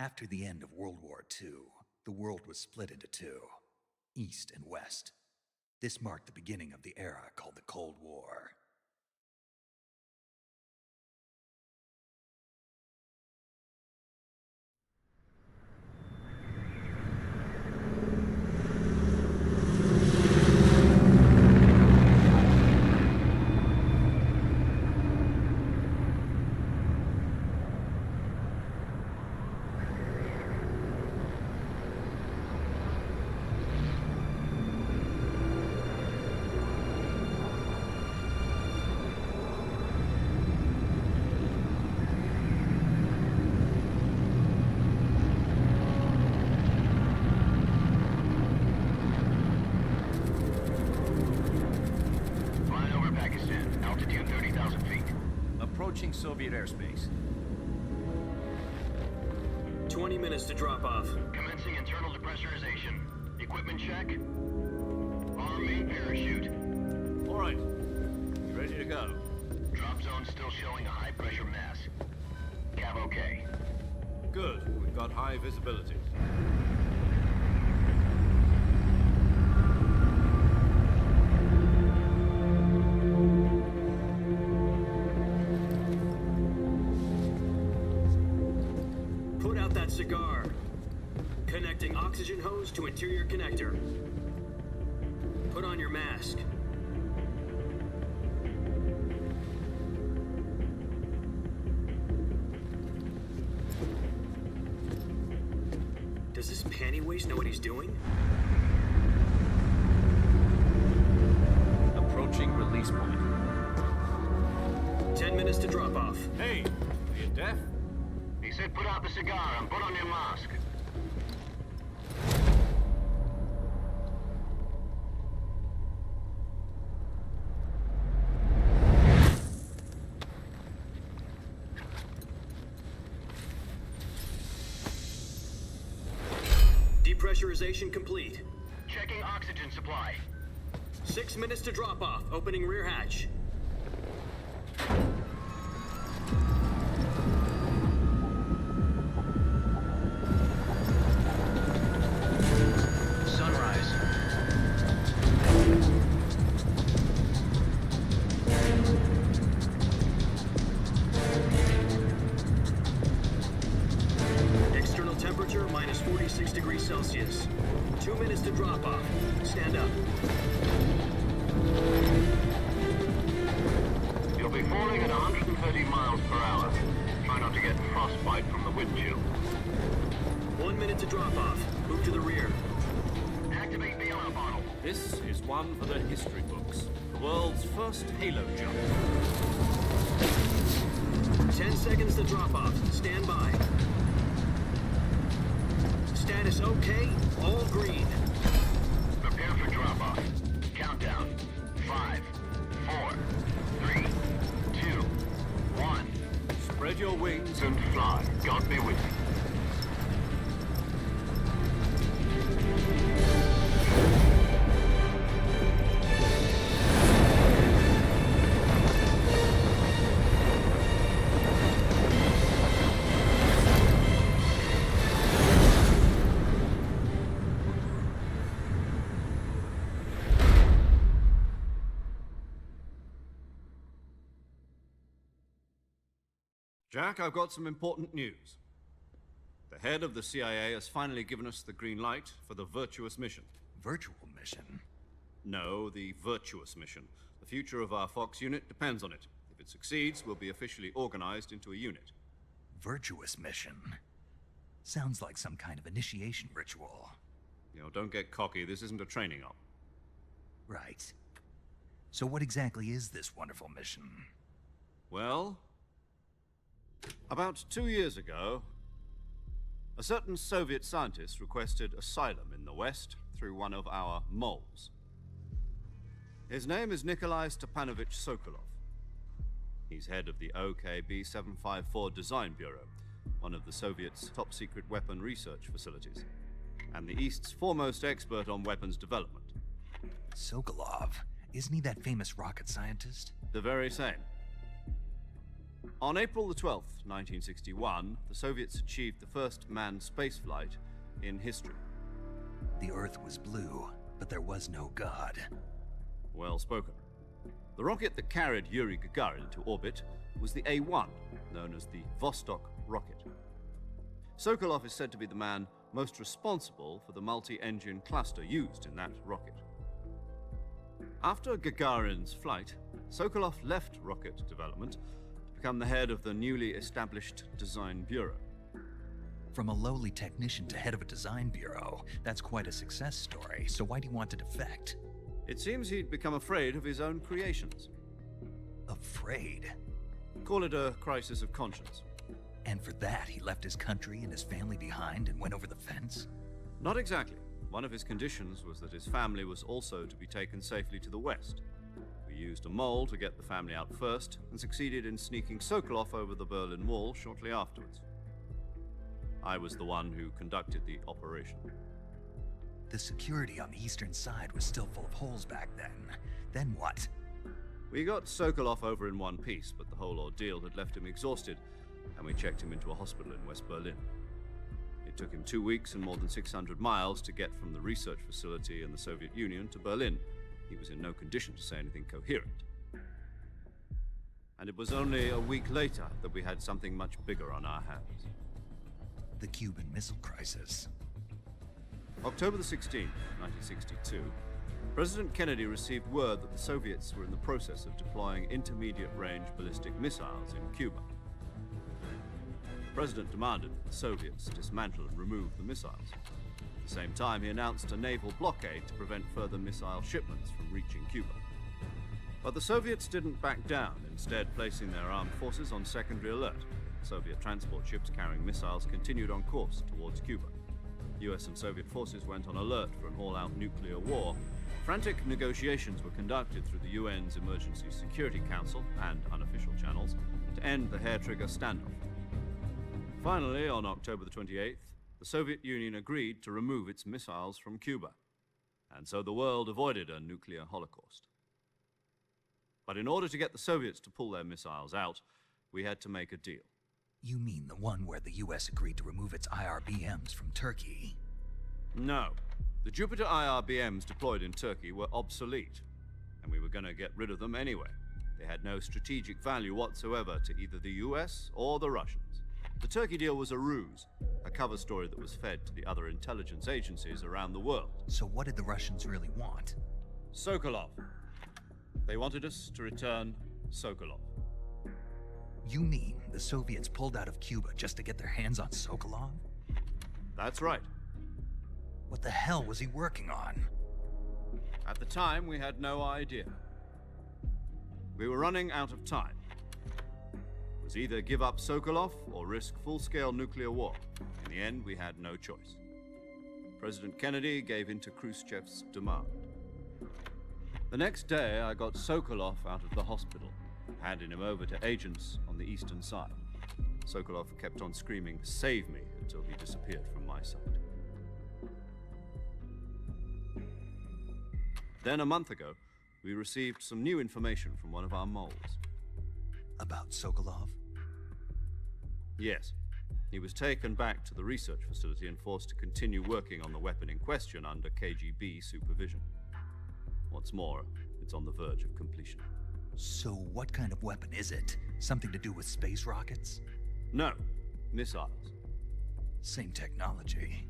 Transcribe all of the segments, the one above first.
After the end of World War II, the world was split into two, East and West. This marked the beginning of the era called the Cold War. Approaching Soviet airspace. 20 minutes to drop off. Commencing internal depressurization. Equipment check. Arm main parachute. All right. Ready to go. Drop zone still showing a high pressure mass. Cav okay. Good. We've got high visibility. Cigar. Connecting oxygen hose to interior connector. Put on your mask. Does this panty waste know what he's doing? Approaching release point. 10 minutes to drop off. Hey, are you deaf? He said put out the cigar and put on your mask. Depressurization complete. Checking oxygen supply. 6 minutes to drop off. Opening rear hatch. Minus 46 degrees Celsius. 2 minutes to drop off. Stand up. You'll be falling at 130 miles per hour. Try not to get frostbite from the wind chill. 1 minute to drop off. Move to the rear. Activate the yellow bottle. This is one for the history books. The world's first halo jump. 10 seconds to drop off. Stand by. Status okay, all green. Prepare for drop-off. Countdown. 5, 4, 3, 2, 1. Spread your wings And fly. God be with you. Jack, I've got some important news. The head of the CIA has finally given us the green light for the virtuous mission. Virtual mission? No, the virtuous mission. The future of our Fox unit depends on it. If it succeeds, we'll be officially organized into a unit. Virtuous mission? Sounds like some kind of initiation ritual. You know, don't get cocky. This isn't a training op. Right. So what exactly is this wonderful mission? Well, about 2 years ago, a certain Soviet scientist requested asylum in the West through one of our moles. His name is Nikolai Stepanovich Sokolov. He's head of the OKB 754 Design Bureau, one of the Soviets' top-secret weapon research facilities, and the East's foremost expert on weapons development. Sokolov? Isn't he that famous rocket scientist? The very same. On April the 12th, 1961, the Soviets achieved the first manned spaceflight in history. The Earth was blue, but there was no God. Well spoken. The rocket that carried Yuri Gagarin into orbit was the A-1, known as the Vostok rocket. Sokolov is said to be the man most responsible for the multi-engine cluster used in that rocket. After Gagarin's flight, Sokolov left rocket development to become the head of the newly established Design Bureau. From a lowly technician to head of a design bureau, that's quite a success story, so why do you want to defect? It seems he'd become afraid of his own creations. Afraid? Call it a crisis of conscience. And for that, he left his country and his family behind and went over the fence? Not exactly. One of his conditions was that his family was also to be taken safely to the west. We used a mole to get the family out first and succeeded in sneaking Sokolov over the Berlin Wall shortly afterwards. I was the one who conducted the operation. The security on the eastern side was still full of holes back then. Then what? We got Sokolov over in one piece, but the whole ordeal had left him exhausted, and we checked him into a hospital in West Berlin. It took him 2 weeks and more than 600 miles to get from the research facility in the Soviet Union to Berlin. He was in no condition to say anything coherent. And it was only a week later that we had something much bigger on our hands. The Cuban Missile Crisis. October the 16th, 1962, President Kennedy received word that the Soviets were in the process of deploying intermediate-range ballistic missiles in Cuba. The President demanded that the Soviets dismantle and remove the missiles. At the same time, he announced a naval blockade to prevent further missile shipments from reaching Cuba. But the Soviets didn't back down, instead placing their armed forces on secondary alert. Soviet transport ships carrying missiles continued on course towards Cuba. US and Soviet forces went on alert for an all-out nuclear war. Frantic negotiations were conducted through the UN's Emergency Security Council and unofficial channels to end the hair-trigger standoff. Finally, on October the 28th, the Soviet Union agreed to remove its missiles from Cuba, and so the world avoided a nuclear holocaust. But in order to get the Soviets to pull their missiles out, we had to make a deal. You mean the one where the US agreed to remove its IRBMs from Turkey? No. The Jupiter IRBMs deployed in Turkey were obsolete, and we were going to get rid of them anyway. They had no strategic value whatsoever to either the US or the Russians. The Turkey deal was a ruse, a cover story that was fed to the other intelligence agencies around the world. So what did the Russians really want? Sokolov. They wanted us to return Sokolov. You mean the Soviets pulled out of Cuba just to get their hands on Sokolov? That's right. What the hell was he working on? At the time, we had no idea. We were running out of time. It was either give up Sokolov or risk full-scale nuclear war. In the end, we had no choice. President Kennedy gave in to Khrushchev's demand. The next day, I got Sokolov out of the hospital, handing him over to agents on the eastern side. Sokolov kept on screaming, "Save me," until he disappeared from my sight. Then a month ago, we received some new information from one of our moles. About Sokolov? Yes. He was taken back to the research facility and forced to continue working on the weapon in question under KGB supervision. What's more, it's on the verge of completion. So what kind of weapon is it? Something to do with space rockets? No, missiles. Same technology.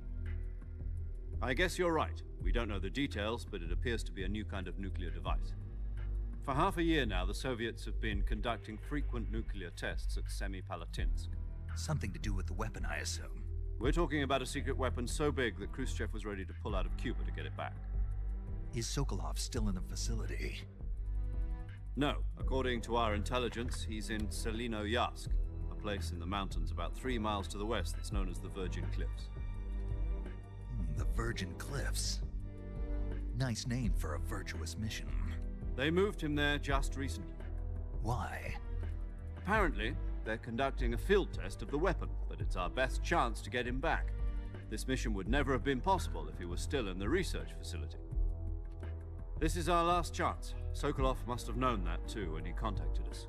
I guess you're right. We don't know the details, but it appears to be a new kind of nuclear device. For half a year now, the Soviets have been conducting frequent nuclear tests at Semipalatinsk. Something to do with the weapon, I assume. We're talking about a secret weapon so big that Khrushchev was ready to pull out of Cuba to get it back. Is Sokolov still in the facility? No. According to our intelligence, he's in Selino-Yarsk, a place in the mountains about 3 miles to the west that's known as the Virgin Cliffs. The Virgin Cliffs. Nice name for a virtuous mission. They moved him there just recently. Why? Apparently, they're conducting a field test of the weapon, but it's our best chance to get him back. This mission would never have been possible if he was still in the research facility. This is our last chance. Sokolov must have known that too when he contacted us.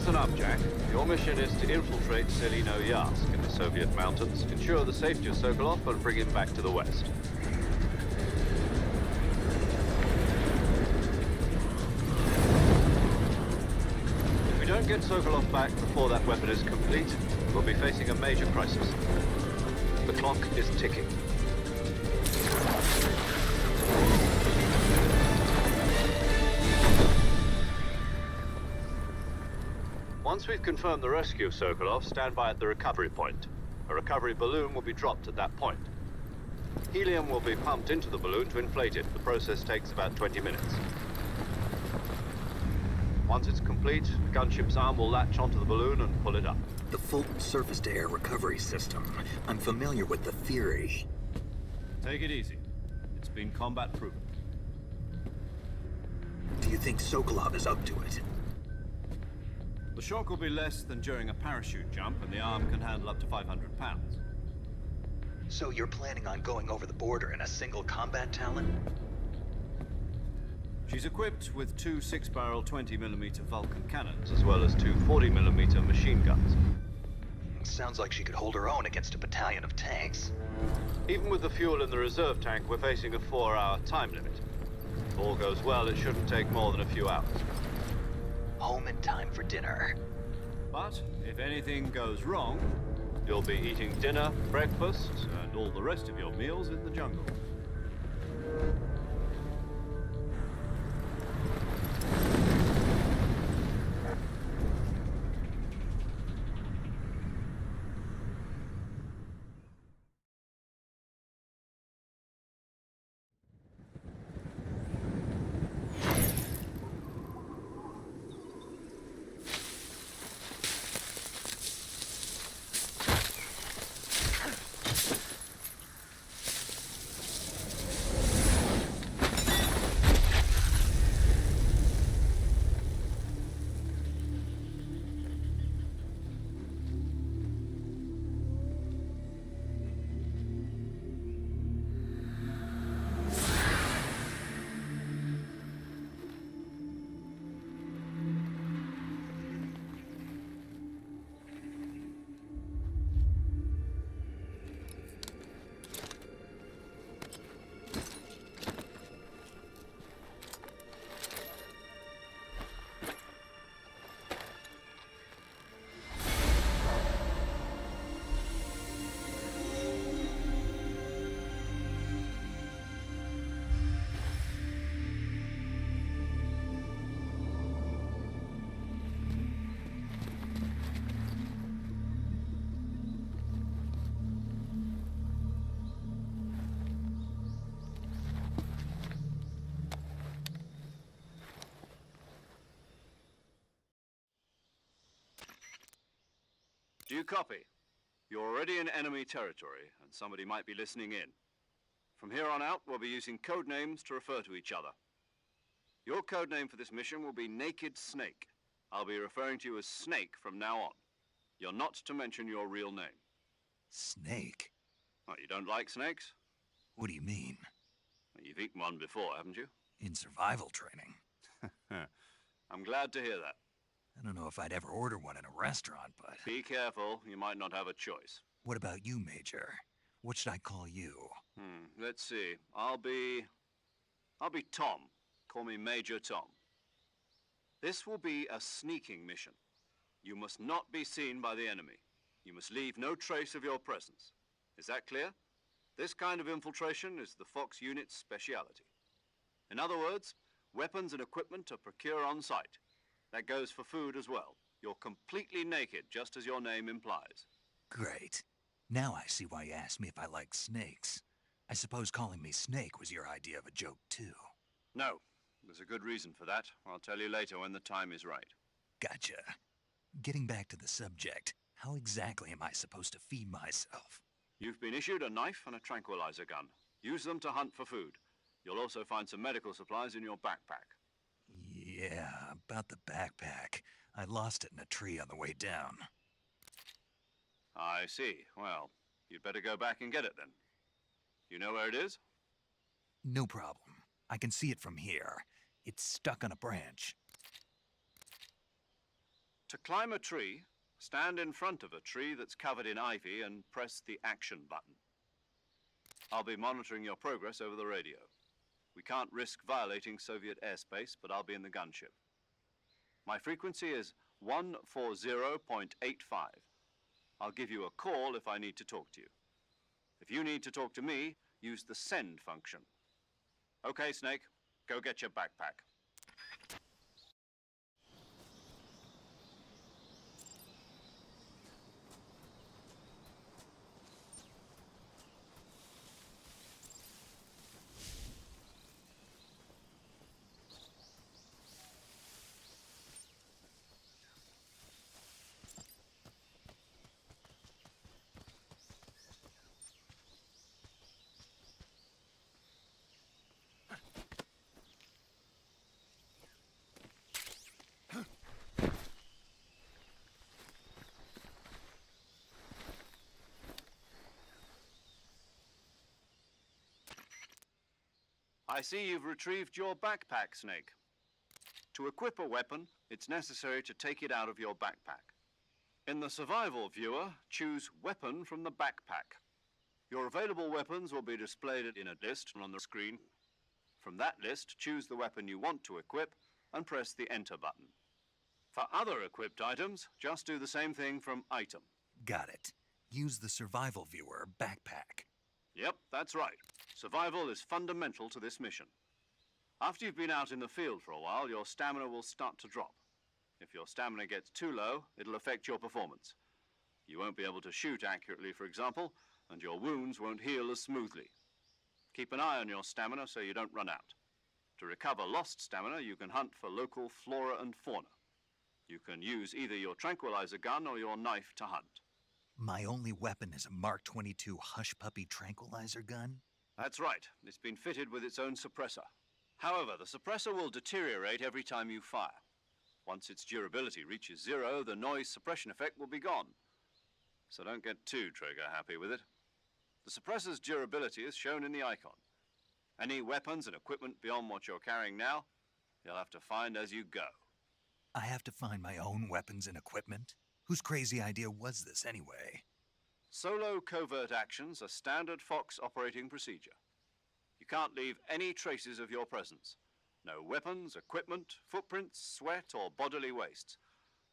Listen up, Jack. Your mission is to infiltrate Selino-Yarsk in the Soviet mountains, ensure the safety of Sokolov, and bring him back to the West. If we don't get Sokolov back before that weapon is complete, we'll be facing a major crisis. The clock is ticking. Once we've confirmed the rescue of Sokolov, stand by at the recovery point. A recovery balloon will be dropped at that point. Helium will be pumped into the balloon to inflate it. The process takes about 20 minutes. Once it's complete, the gunship's arm will latch onto the balloon and pull it up. The Fulton surface-to-air recovery system. I'm familiar with the theory. Take it easy. It's been combat-proven. Do you think Sokolov is up to it? The shock will be less than during a parachute jump, and the arm can handle up to 500 pounds. So you're planning on going over the border in a single combat Talon? She's equipped with two 6-barrel 20mm Vulcan cannons, as well as two 40mm machine guns. Sounds like she could hold her own against a battalion of tanks. Even with the fuel in the reserve tank, we're facing a 4-hour time limit. If all goes well, it shouldn't take more than a few hours. Home in time for dinner. But if anything goes wrong, you'll be eating dinner, breakfast, and all the rest of your meals in the jungle. Do you copy? You're already in enemy territory, and somebody might be listening in. From here on out, we'll be using code names to refer to each other. Your code name for this mission will be Naked Snake. I'll be referring to you as Snake from now on. You're not to mention your real name. Snake? Oh, you don't like snakes? What do you mean? Well, you've eaten one before, haven't you? In survival training. I'm glad to hear that. I don't know if I'd ever order one in a restaurant, but... Be careful, you might not have a choice. What about you, Major? What should I call you? Let's see. I'll be Tom. Call me Major Tom. This will be a sneaking mission. You must not be seen by the enemy. You must leave no trace of your presence. Is that clear? This kind of infiltration is the Fox unit's speciality. In other words, weapons and equipment are procured on site. That goes for food as well. You're completely naked, just as your name implies. Great. Now I see why you asked me if I like snakes. I suppose calling me Snake was your idea of a joke, too. No. There's a good reason for that. I'll tell you later when the time is right. Gotcha. Getting back to the subject, how exactly am I supposed to feed myself? You've been issued a knife and a tranquilizer gun. Use them to hunt for food. You'll also find some medical supplies in your backpack. Yeah, about the backpack. I lost it in a tree on the way down. I see. Well, you'd better go back and get it then. You know where it is? No problem. I can see it from here. It's stuck on a branch. To climb a tree, stand in front of a tree that's covered in ivy and press the action button. I'll be monitoring your progress over the radio. We can't risk violating Soviet airspace, but I'll be in the gunship. My frequency is 140.85. I'll give you a call if I need to talk to you. If you need to talk to me, use the send function. Okay, Snake, go get your backpack. I see you've retrieved your backpack, Snake. To equip a weapon, it's necessary to take it out of your backpack. In the survival viewer, choose Weapon from the backpack. Your available weapons will be displayed in a list on the screen. From that list, choose the weapon you want to equip and press the Enter button. For other equipped items, just do the same thing from Item. Got it. Use the survival viewer backpack. Yep, that's right. Survival is fundamental to this mission. After you've been out in the field for a while, your stamina will start to drop. If your stamina gets too low, it'll affect your performance. You won't be able to shoot accurately, for example, and your wounds won't heal as smoothly. Keep an eye on your stamina so you don't run out. To recover lost stamina, you can hunt for local flora and fauna. You can use either your tranquilizer gun or your knife to hunt. My only weapon is a Mark 22 Hush Puppy tranquilizer gun? That's right. It's been fitted with its own suppressor. However, the suppressor will deteriorate every time you fire. Once its durability reaches 0, the noise suppression effect will be gone. So don't get too trigger-happy with it. The suppressor's durability is shown in the icon. Any weapons and equipment beyond what you're carrying now, you'll have to find as you go. I have to find my own weapons and equipment? Whose crazy idea was this anyway? Solo covert actions are standard Fox operating procedure. You can't leave any traces of your presence. No weapons, equipment, footprints, sweat, or bodily wastes.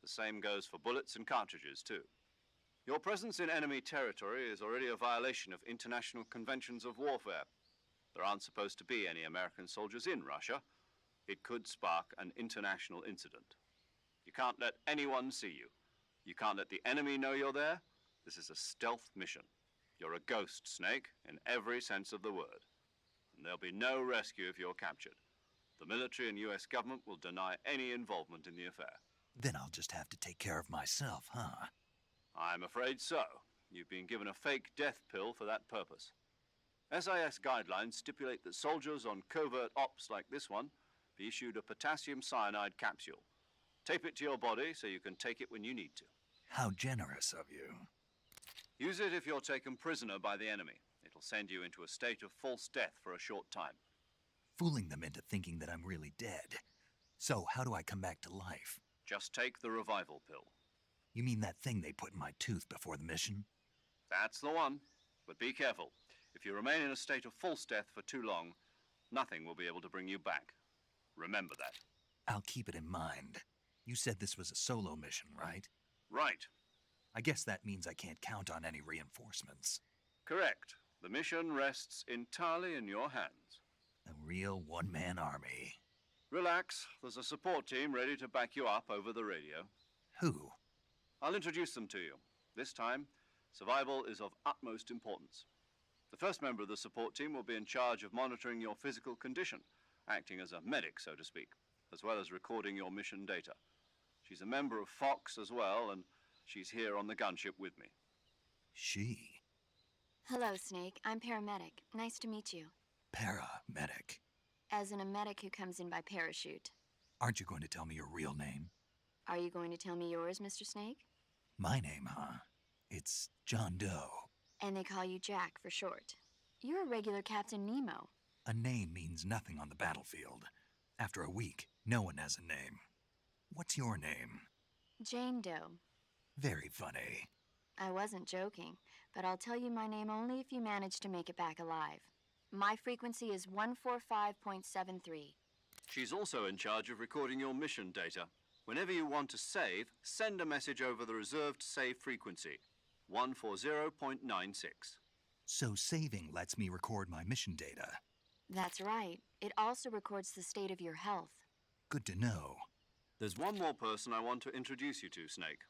The same goes for bullets and cartridges, too. Your presence in enemy territory is already a violation of international conventions of warfare. There aren't supposed to be any American soldiers in Russia. It could spark an international incident. You can't let anyone see you. You can't let the enemy know you're there. This is a stealth mission. You're a ghost, Snake, in every sense of the word. And there'll be no rescue if you're captured. The military and US government will deny any involvement in the affair. Then I'll just have to take care of myself, huh? I'm afraid so. You've been given a fake death pill for that purpose. SIS guidelines stipulate that soldiers on covert ops like this one be issued a potassium cyanide capsule. Tape it to your body so you can take it when you need to. How generous of you. Use it if you're taken prisoner by the enemy. It'll send you into a state of false death for a short time. Fooling them into thinking that I'm really dead. So how do I come back to life? Just take the revival pill. You mean that thing they put in my tooth before the mission? That's the one. But be careful. If you remain in a state of false death for too long, nothing will be able to bring you back. Remember that. I'll keep it in mind. You said this was a solo mission, right? Right. I guess that means I can't count on any reinforcements. Correct. The mission rests entirely in your hands. A real one-man army. Relax. There's a support team ready to back you up over the radio. Who? I'll introduce them to you. This time, survival is of utmost importance. The first member of the support team will be in charge of monitoring your physical condition, acting as a medic, so to speak, as well as recording your mission data. She's a member of Fox as well, and she's here on the gunship with me. She? Hello, Snake. I'm paramedic. Nice to meet you. Paramedic. As in a medic who comes in by parachute. Aren't you going to tell me your real name? Are you going to tell me yours, Mr. Snake? My name, huh? It's John Doe. And they call you Jack for short. You're a regular Captain Nemo. A name means nothing on the battlefield. After a week, no one has a name. What's your name? Jane Doe. Very funny. I wasn't joking, but I'll tell you my name only if you manage to make it back alive. My frequency is 145.73. She's also in charge of recording your mission data. Whenever you want to save, send a message over the reserved save frequency, 140.96. So saving lets me record my mission data. That's right. It also records the state of your health. Good to know. There's one more person I want to introduce you to, Snake.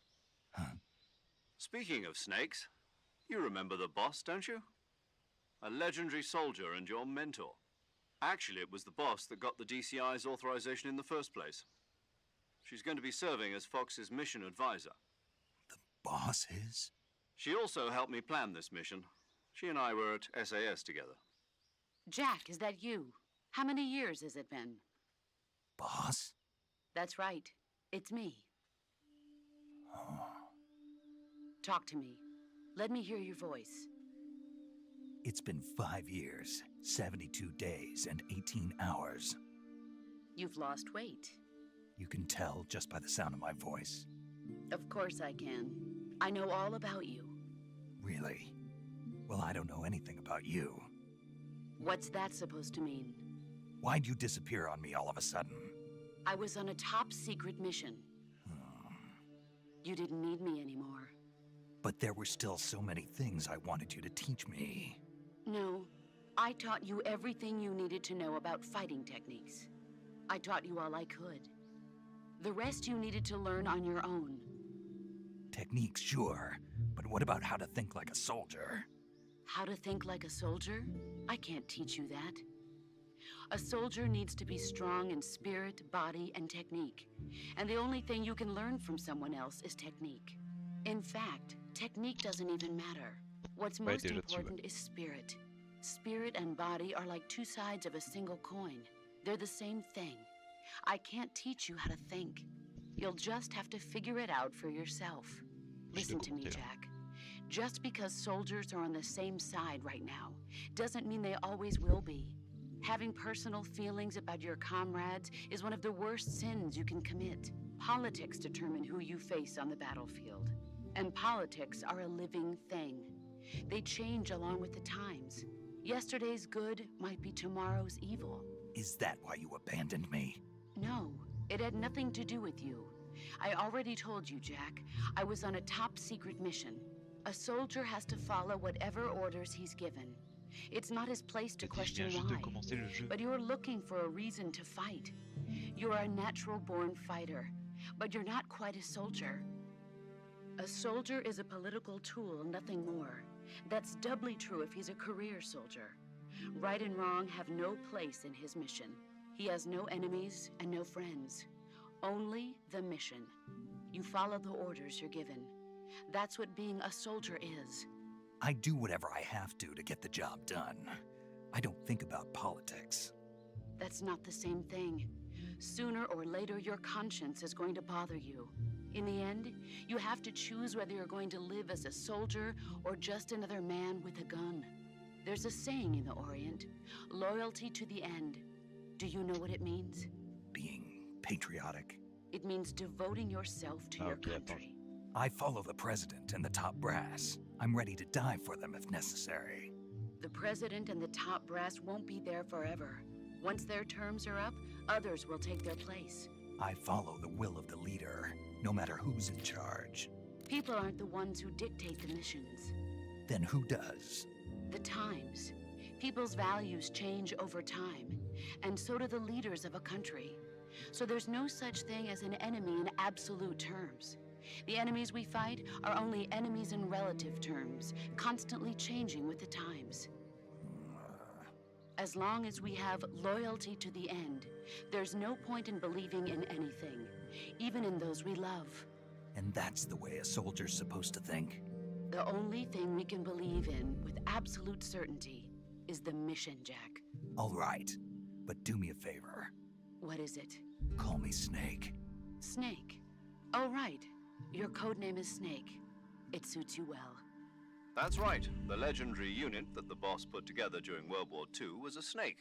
Huh? Speaking of snakes, you remember the boss, don't you? A legendary soldier and your mentor. Actually, it was the boss that got the DCI's authorization in the first place. She's going to be serving as Fox's mission advisor. The boss is? She also helped me plan this mission. She and I were at SAS together. Jack, is that you? How many years has it been? Boss? That's right. It's me. Oh. Talk to me. Let me hear your voice. It's been 5 years, 72 days, and 18 hours. You've lost weight. You can tell just by the sound of my voice. Of course I can. I know all about you. Really? Well, I don't know anything about you. What's that supposed to mean? Why'd you disappear on me all of a sudden? I was on a top-secret mission. You didn't need me anymore. But there were still so many things I wanted you to teach me. No, I taught you everything you needed to know about fighting techniques. I taught you all I could. The rest you needed to learn on your own. Techniques, sure. But what about how to think like a soldier? How to think like a soldier? I can't teach you that. A soldier needs to be strong in spirit, body, and technique. And the only thing you can learn from someone else is technique. In fact, technique doesn't even matter. What's most important is spirit. Spirit and body are like two sides of a single coin. They're the same thing. I can't teach you how to think. You'll just have to figure it out for yourself. Listen to me, Jack. Just because soldiers are on the same side right now doesn't mean they always will be. Having personal feelings about your comrades is one of the worst sins you can commit. Politics determine who you face on the battlefield. And politics are a living thing. They change along with the times. Yesterday's good might be tomorrow's evil. Is that why you abandoned me? No, it had nothing to do with you. I already told you, Jack. I was on a top-secret mission. A soldier has to follow whatever orders he's given. It's not his place to question why, but you're looking for a reason to fight. You're a natural-born fighter, but you're not quite a soldier. A soldier is a political tool, nothing more. That's doubly true if he's a career soldier. Right and wrong have no place in his mission. He has no enemies and no friends. Only the mission. You follow the orders you're given. That's what being a soldier is. I do whatever I have to get the job done. I don't think about politics. That's not the same thing. Sooner or later, your conscience is going to bother you. In the end, you have to choose whether you're going to live as a soldier or just another man with a gun. There's a saying in the Orient, loyalty to the end. Do you know what it means? Being patriotic. It means devoting yourself to your country. I follow the president and the top brass. I'm ready to die for them if necessary. The president and the top brass won't be there forever. Once their terms are up, others will take their place. I follow the will of the leader, no matter who's in charge. People aren't the ones who dictate the missions. Then who does? The times. People's values change over time, and so do the leaders of a country. So there's no such thing as an enemy in absolute terms. The enemies we fight are only enemies in relative terms, constantly changing with the times. As long as we have loyalty to the end, there's no point in believing in anything, even in those we love. And that's the way a soldier's supposed to think? The only thing we can believe in with absolute certainty is the mission, Jack. All right, but do me a favor. What is it? Call me Snake. Snake? Oh, right. Your codename is Snake. It suits you well. That's right. The legendary unit that the boss put together during World War II was a snake.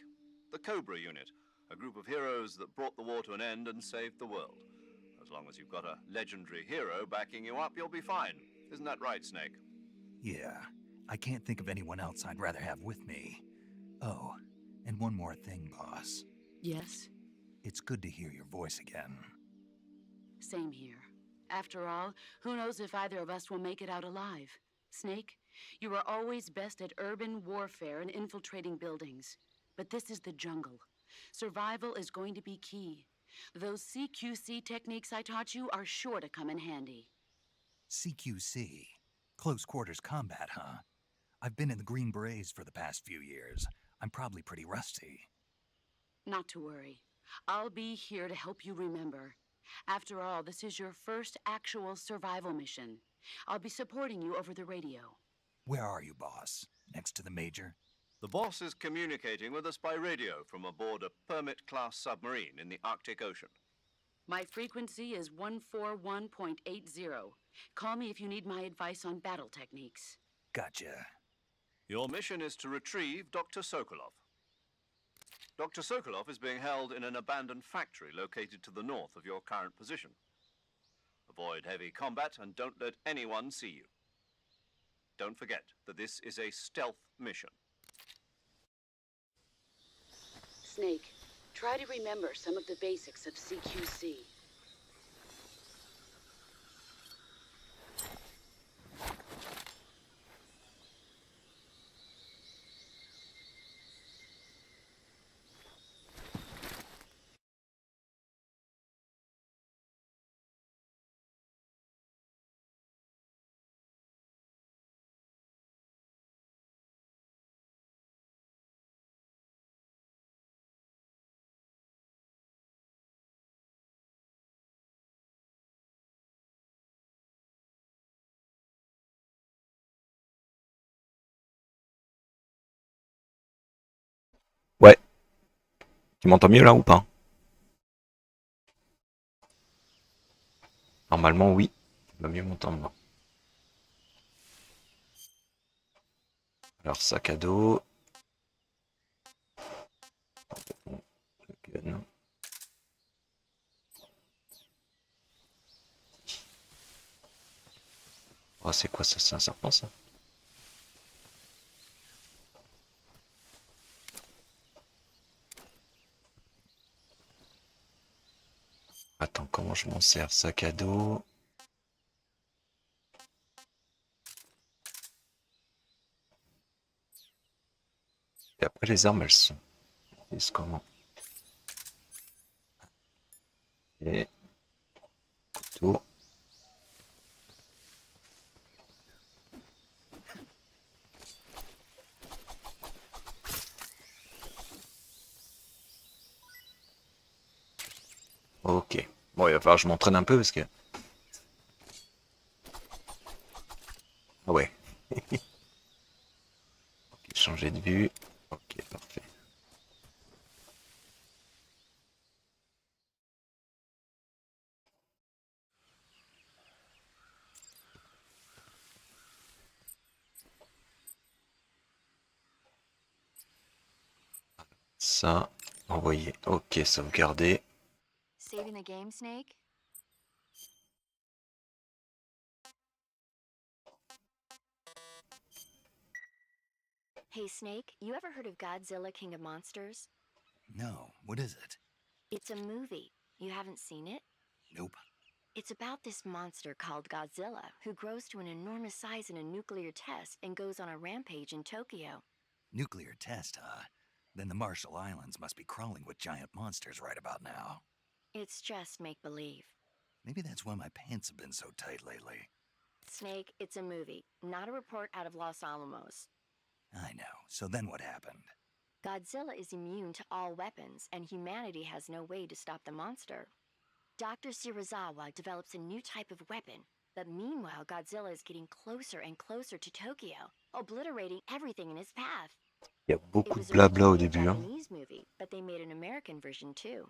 The Cobra unit, a group of heroes that brought the war to an end and saved the world. As long as you've got a legendary hero backing you up, you'll be fine. Isn't that right, Snake? Yeah, I can't think of anyone else I'd rather have with me. Oh, and one more thing, boss. Yes? It's good to hear your voice again. Same here. After all, who knows if either of us will make it out alive? Snake, you are always best at urban warfare and infiltrating buildings. But this is the jungle. Survival is going to be key. Those CQC techniques I taught you are sure to come in handy. CQC? Close quarters combat, huh? I've been in the Green Berets for the past few years. I'm probably pretty rusty. Not to worry. I'll be here to help you remember. After all, this is your first actual survival mission. I'll be supporting you over the radio. Where are you, boss? Next to the Major? The boss is communicating with us by radio from aboard a Permit-class submarine in the Arctic Ocean. My frequency is 141.80. Call me if you need my advice on battle techniques. Gotcha. Your mission is to retrieve Dr. Sokolov. Dr. Sokolov is being held in an abandoned factory located to the north of your current position. Avoid heavy combat and don't let anyone see you. Don't forget that this is a stealth mission. Snake, try to remember some of the basics of CQC. Ouais. Tu m'entends mieux là ou pas? Normalement oui. Tu vas mieux m'entendre. Alors sac à dos. Le gun. Oh c'est quoi ça? C'est un serpent ça? Attends, comment je m'en sers? Sac à dos. Et après les armes elles sont. C'est comment? Et couteau. Ok. Bon, il va falloir que je m'entraîne un peu parce que... Ah ouais. Ok, changer de vue. Ok, parfait. Ça, envoyer. Ok, sauvegarder. Saving the game, Snake? Hey, Snake, you ever heard of Godzilla King of Monsters? No, what is it? It's a movie. You haven't seen it? Nope. It's about this monster called Godzilla, who grows to an enormous size in a nuclear test and goes on a rampage in Tokyo. Nuclear test, huh? Then the Marshall Islands must be crawling with giant monsters right about now. It's just make-believe. Maybe that's why my pants have been so tight lately. Snake, it's a movie, not a report out of Los Alamos. I know. So then what happened? Godzilla is immune to all weapons, and humanity has no way to stop the monster. Dr. Shirazawa develops a new type of weapon, but meanwhile Godzilla is getting closer and closer to Tokyo, obliterating everything in his path. Il y a It beaucoup de was blabla au originally a début. Hein. Japanese movie, but they made an American version too.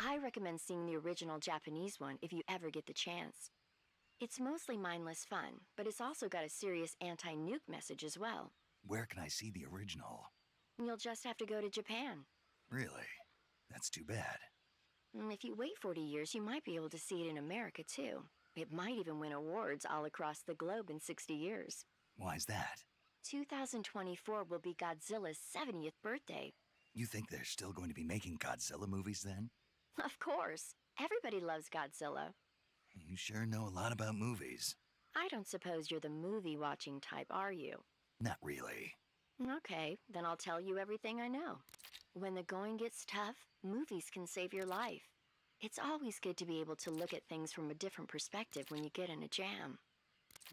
I recommend seeing the original Japanese one if you ever get the chance. It's mostly mindless fun, but it's also got a serious anti-nuke message as well. Where can I see the original? You'll just have to go to Japan. Really? That's too bad. If you wait 40 years, you might be able to see it in America, too. It might even win awards all across the globe in 60 years. Why's that? 2024 will be Godzilla's 70th birthday. You think they're still going to be making Godzilla movies then? Of course. Everybody loves Godzilla. You sure know a lot about movies. I don't suppose you're the movie-watching type, are you? Not really. Okay, then I'll tell you everything I know. When the going gets tough, movies can save your life. It's always good to be able to look at things from a different perspective when you get in a jam.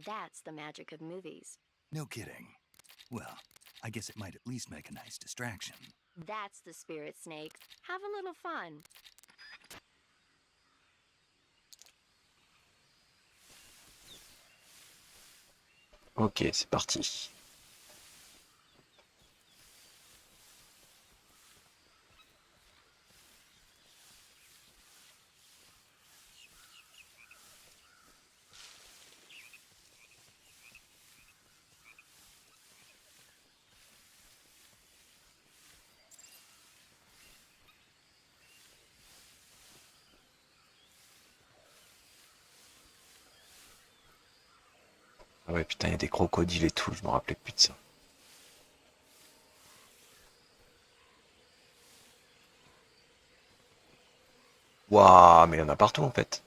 That's the magic of movies. No kidding. Well, I guess it might at least make a nice distraction. That's the spirit, Snake. Have a little fun. Ok, c'est parti. Ah ouais, putain, il y a des crocodiles et tout, je me rappelais plus de ça. Waouh, mais il y en a partout en fait.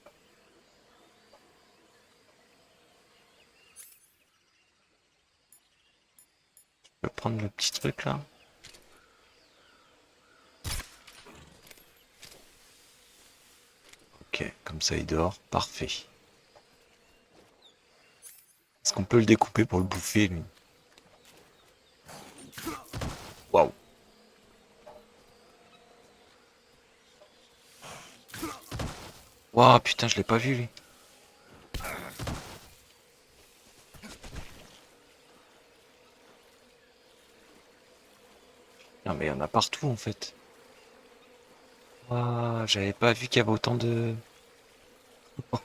Je peux prendre le petit truc là. Ok, comme ça il dort, parfait. Est-ce qu'on peut le découper pour le bouffer lui? Waouh. Waouh, putain, je l'ai pas vu lui. Non mais il y en a partout en fait. Waouh, j'avais pas vu qu'il y avait autant de...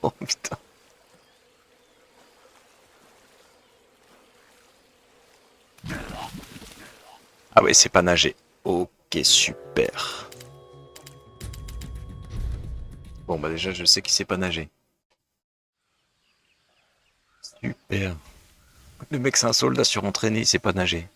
Oh putain. Ah ouais, c'est pas nager. Ok, super. Bon bah déjà je sais qu'il sait pas nager. Super. Le mec c'est un soldat surentraîné, il sait pas nager.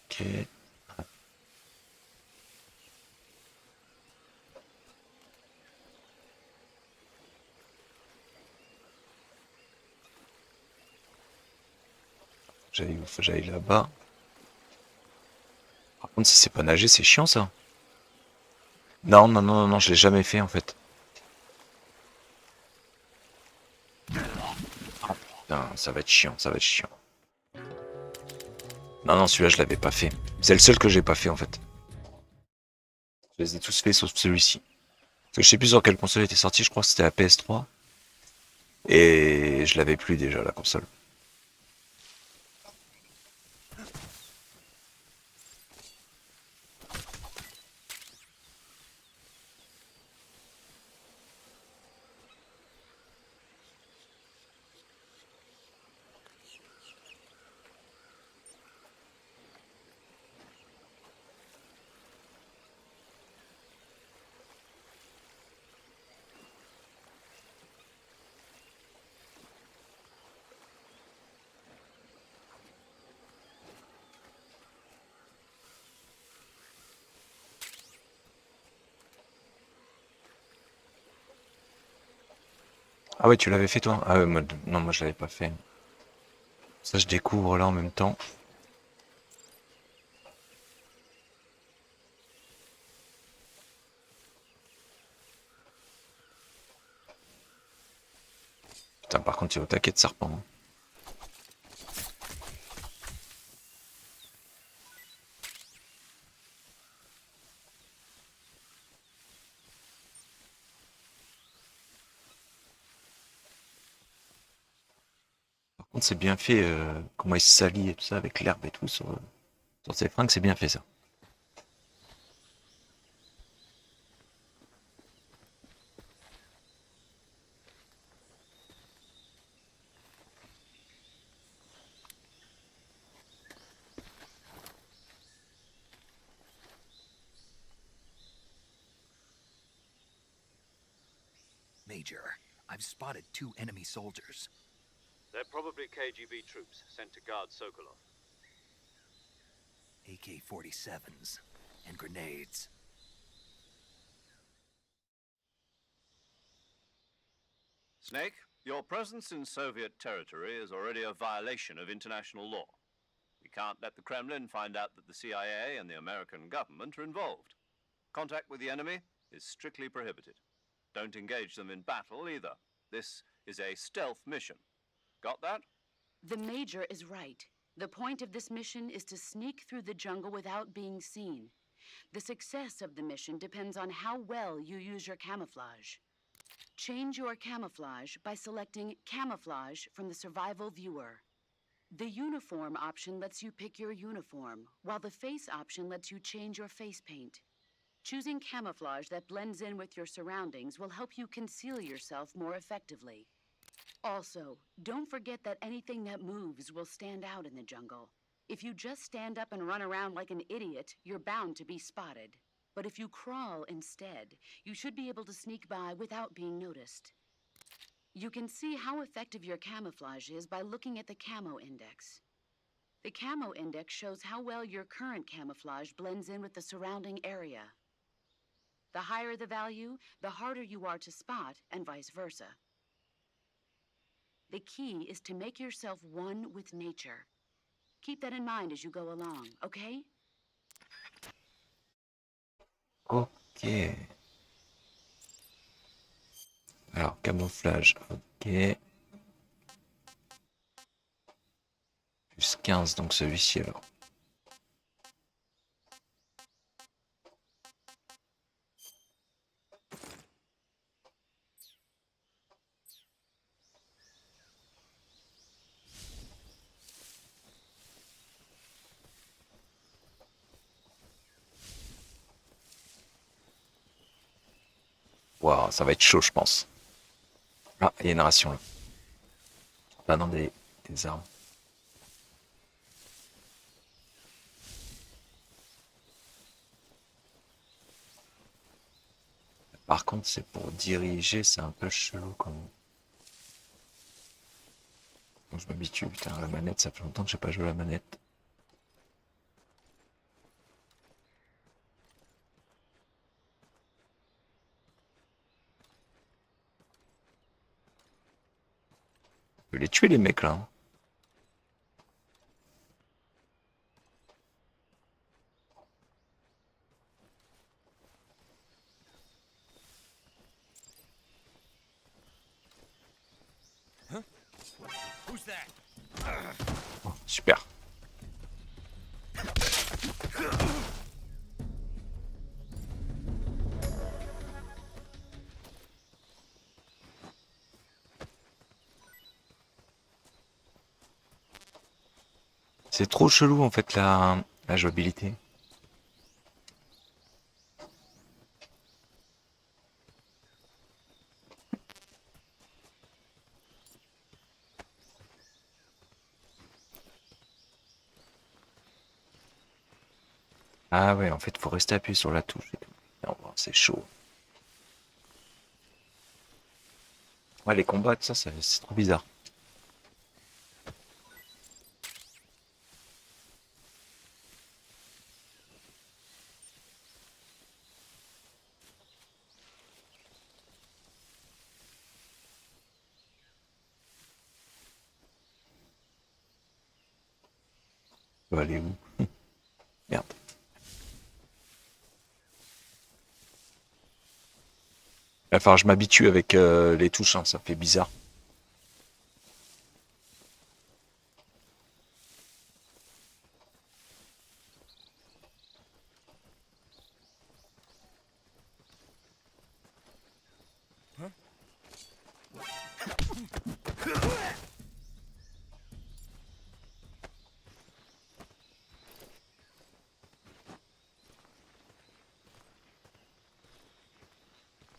Ok. J'aille là-bas. Par contre, si c'est pas nager, c'est chiant ça. Non, non, non, non, non, je l'ai jamais fait en fait. Oh, putain, ça va être chiant, ça va être chiant. Non, non, celui-là, je l'avais pas fait. C'est le seul que j'ai pas fait en fait. Je les ai tous faits sauf celui-ci. Parce que je sais plus sur quelle console était sorti, je crois que c'était la PS3. Et je l'avais plus déjà la console. Ah ouais, tu l'avais fait toi? Ah ouais, non, moi je l'avais pas fait. Ça, je découvre là en même temps. Putain, par contre, il est au taquet de serpent. Hein. Par contre, c'est bien fait, comment il se salit et tout ça avec l'herbe et tout sur ses fringues, c'est bien fait ça. Major. I've spotted 2 enemy soldiers. They're probably KGB troops sent to guard Sokolov. AK-47s and grenades. Snake, your presence in Soviet territory is already a violation of international law. We can't let the Kremlin find out that the CIA and the American government are involved. Contact with the enemy is strictly prohibited. Don't engage them in battle either. This is a stealth mission. Got that? The Major is right. The point of this mission is to sneak through the jungle without being seen. The success of the mission depends on how well you use your camouflage. Change your camouflage by selecting Camouflage from the Survival Viewer. The Uniform option lets you pick your uniform, while the Face option lets you change your face paint. Choosing camouflage that blends in with your surroundings will help you conceal yourself more effectively. Also, don't forget that anything that moves will stand out in the jungle. If you just stand up and run around like an idiot, you're bound to be spotted. But if you crawl instead, you should be able to sneak by without being noticed. You can see how effective your camouflage is by looking at the Camo Index. The Camo Index shows how well your current camouflage blends in with the surrounding area. The higher the value, the harder you are to spot, and vice versa. The key is to make yourself one with nature. Keep that in mind as you go along, okay? Ok. Alors, camouflage, ok. Plus 15, donc celui-ci alors. Waouh, ça va être chaud, je pense. Ah, il y a une ration là. Là, dans des armes. Par contre, c'est pour diriger, c'est un peu chelou quand même. Donc, je m'habitue, putain, la manette, ça fait longtemps que j'ai pas joué à la manette. Je vais les tuer les mecs là. Hein. Oh, super. C'est trop chelou en fait la jouabilité. Ah ouais, en fait, faut rester appuyé sur la touche. Non, bon, c'est chaud. Ouais, les combats, tout ça, c'est trop bizarre. Je dois aller où? Merde. Il va falloir que je m'habitue avec les touches, hein, ça fait bizarre.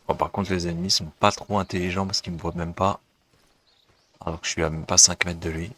Bon, par contre, les ennemis sont pas trop intelligents parce qu'ils me voient même pas. Alors que je suis à même pas 5 mètres de lui.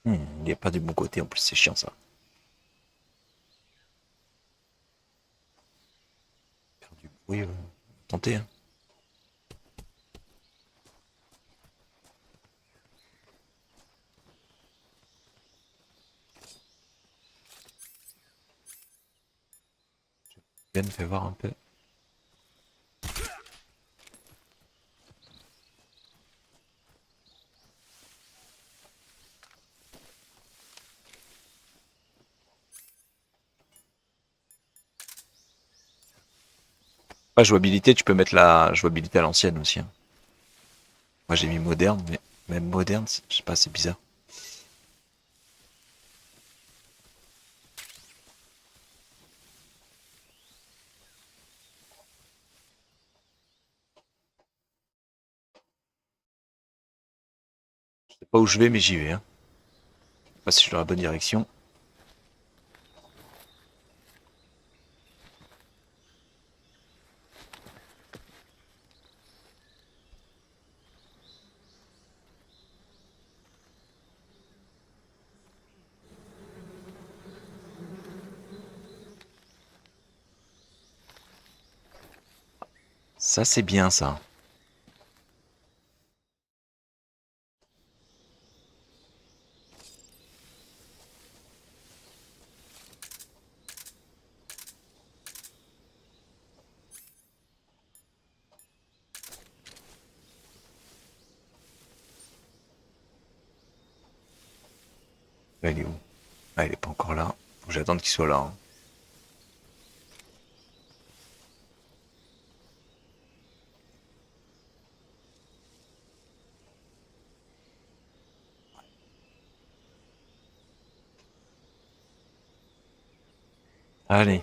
Il n'y a pas du bon côté, en plus c'est chiant ça. Faire du bruit, tenter. Hein. Ben, fais voir un peu. La jouabilité, tu peux mettre la jouabilité à l'ancienne aussi. Hein. Moi j'ai mis moderne, mais même moderne, je sais pas, c'est bizarre. Je sais pas où je vais, mais j'y vais. Hein. Je sais pas si je suis dans la bonne direction. Ça c'est bien ça. Là, il est où? Ah, il est pas encore là. Faut que j'attende qu'il soit là. Hein. Allez.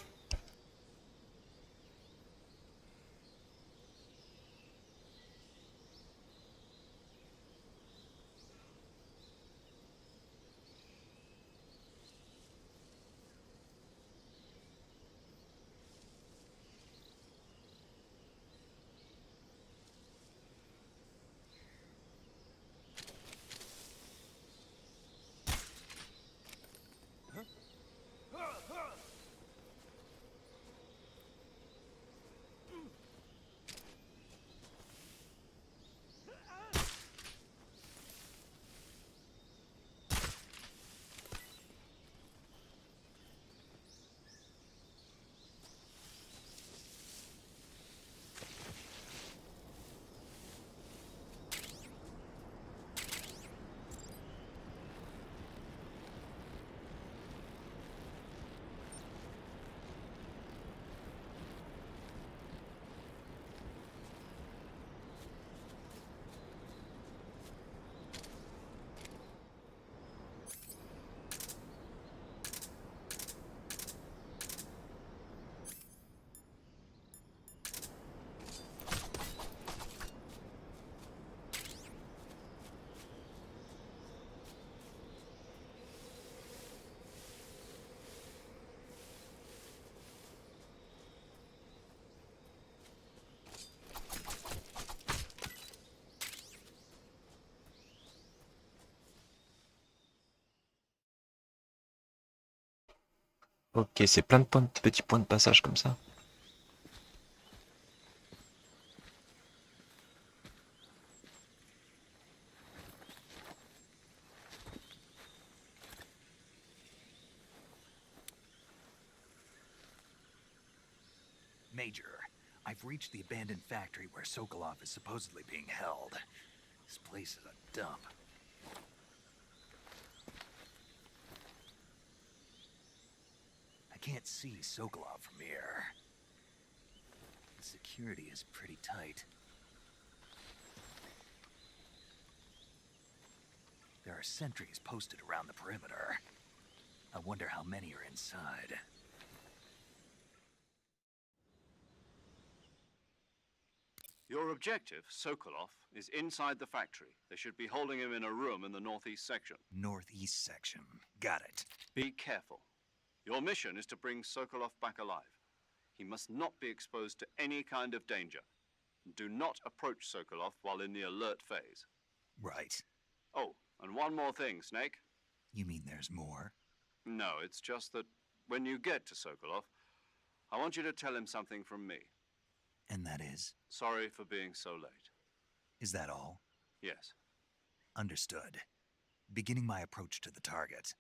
Ok, c'est plein de petits points de passage comme ça. Major, I've reached the abandoned factory where Sokolov is supposedly being held. This place is a dump. I can't see Sokolov from here. The security is pretty tight. There are sentries posted around the perimeter. I wonder how many are inside. Your objective, Sokolov, is inside the factory. They should be holding him in a room in the northeast section. Northeast section. Got it. Be careful. Your mission is to bring Sokolov back alive. He must not be exposed to any kind of danger. Do not approach Sokolov while in the alert phase. Right. Oh, and one more thing, Snake. You mean there's more? No, it's just that when you get to Sokolov, I want you to tell him something from me. And that is? Sorry for being so late. Is that all? Yes. Understood. Beginning my approach to the target.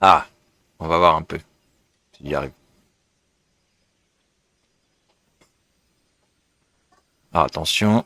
Ah, on va voir un peu s'il y arrive. Ah, attention.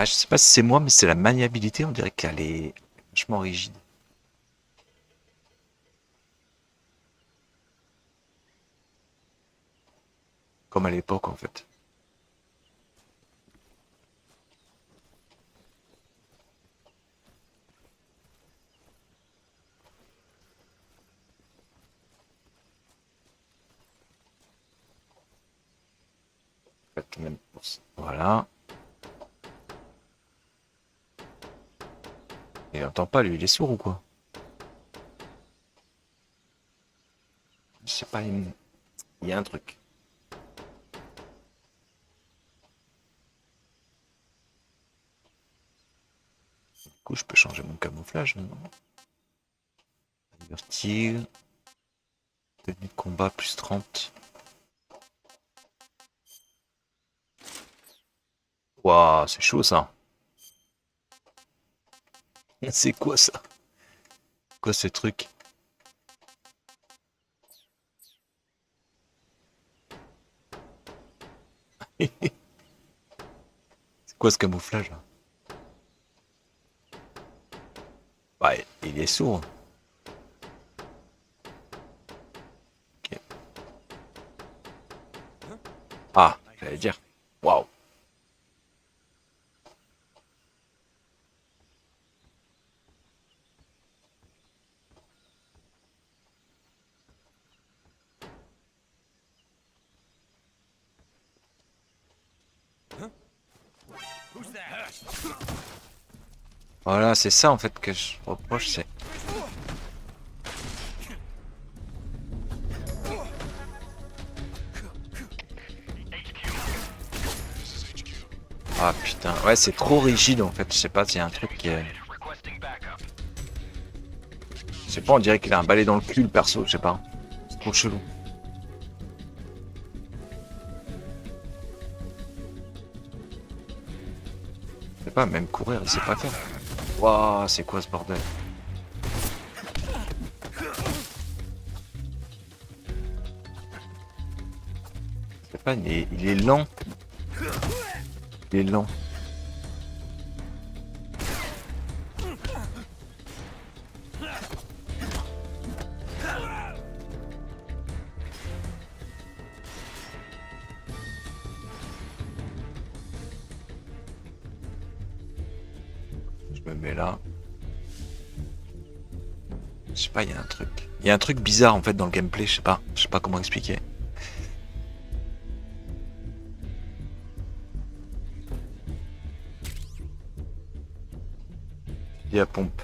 Ah, je sais pas si c'est moi, mais c'est la maniabilité, on dirait qu'elle est vachement rigide. Comme à l'époque, en fait. Voilà. Il entend pas, lui, il est sourd ou quoi? Je sais pas, il y a un truc. Du coup, je peux changer mon camouflage maintenant. Vertige. Tenue de combat plus 30. Waouh, c'est chaud ça. C'est quoi ça? Quoi ce truc? C'est quoi ce camouflage là? Ouais, il est sourd. Ok. Ah, j'allais dire. Waouh. Voilà, c'est ça en fait que je reproche, c'est... Ah putain, ouais c'est trop rigide en fait, je sais pas s'il y a un truc qui est... Je sais pas, on dirait qu'il a un balai dans le cul le perso, je sais pas. C'est trop chelou. sais pas, même courir, il sait pas faire. Waouh, c'est quoi ce bordel? Je sais pas, il est lent. Il est lent. Je me mets là. Je sais pas, il y a un truc. Il y a un truc bizarre en fait dans le gameplay, je sais pas. Je sais pas comment expliquer. Il y a pompe.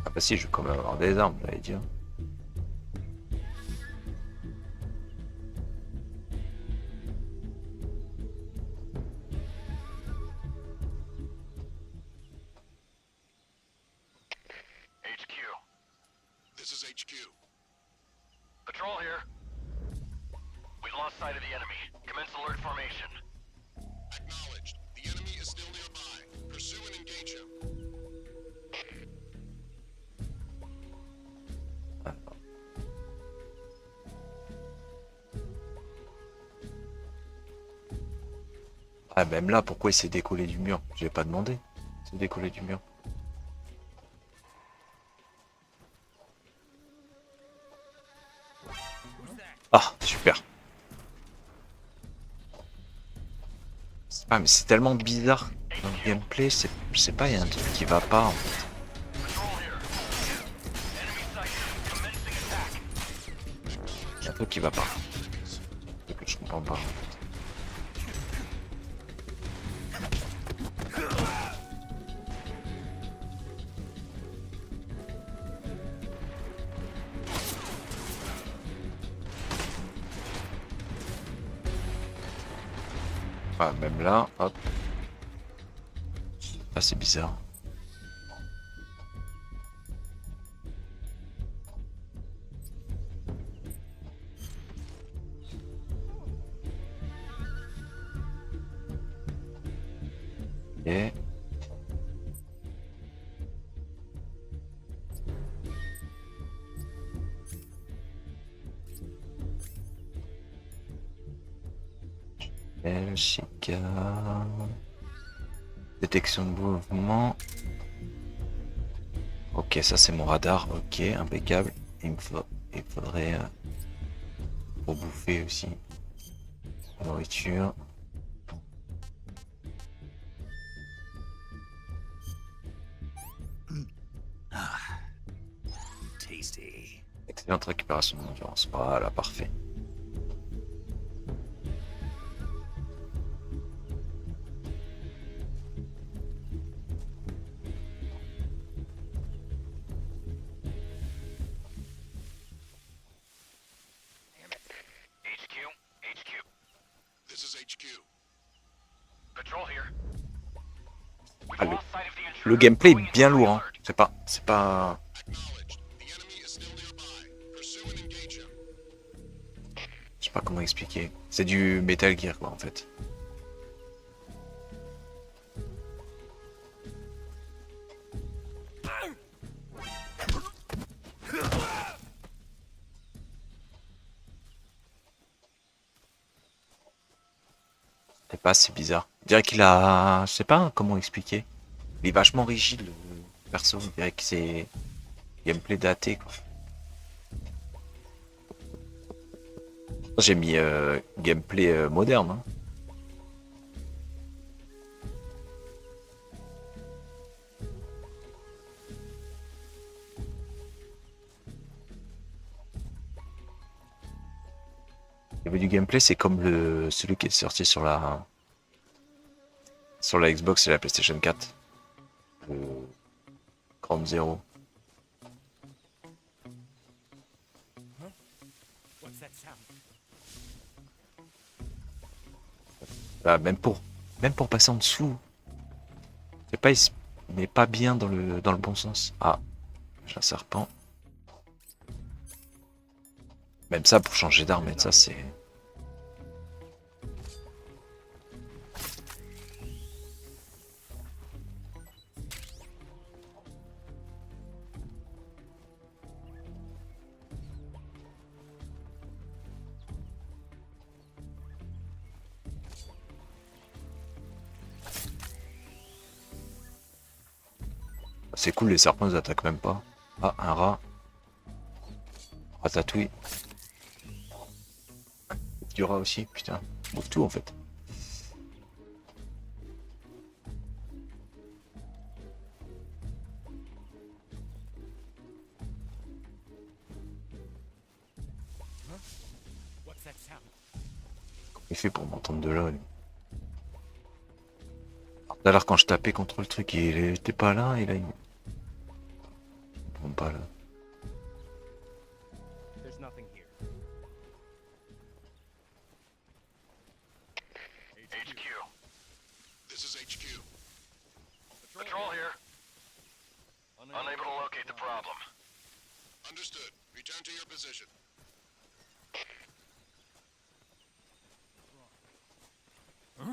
Ah bah si, je vais quand même avoir des armes, j'allais dire. HQ. This is HQ. Patrol here. We've lost sight of the enemy. Commence alert formation. Acknowledged. The enemy is still nearby. Pursue and engage him. Ah même là, pourquoi il s'est décollé du mur? Je l'ai pas demandé. Il s'est décollé du mur. Ah, super. Ah mais c'est tellement bizarre dans le gameplay, je sais pas, il y a un truc qui va pas en fait. Il y a un truc qui va pas. Un truc que je comprends pas. Ah, même là, hop. Ah, c'est bizarre. Et... Chica. Détection de mouvement. Ok, ça c'est mon radar. Ok, impeccable. Il faudrait pour bouffer aussi. Nourriture. Tasty. Excellente récupération d'endurance. Voilà, parfait. Ah, le gameplay est bien lourd, hein. C'est pas... Je sais pas comment expliquer. C'est du Metal Gear quoi en fait. Je sais pas, c'est bizarre. Je dirais qu'il a... Je sais pas comment expliquer. Il est vachement rigide le perso. Je dirais que c'est... Gameplay daté quoi. J'ai mis gameplay moderne. Hein. Au niveau du gameplay, c'est comme celui qui est sorti sur la Xbox et la PlayStation 4. Le Ground Zero. Ah, même pour passer en dessous. C'est pas, il se met pas bien dans le bon sens. Ah, j'ai un serpent. Même ça pour changer d'arme, ça c'est... C'est cool, les serpents ils attaquent même pas. Ah, un rat. Ratatouille. Du rat aussi, putain. On bouffe tout en fait. Comment il fait pour m'entendre de là, lui? Tout à l'heure quand je tapais contre le truc, il était pas là, et là il... Bon, pas là. HQ. This is HQ. Patrol here. Unable to locate the problem. Understood. Return to your position.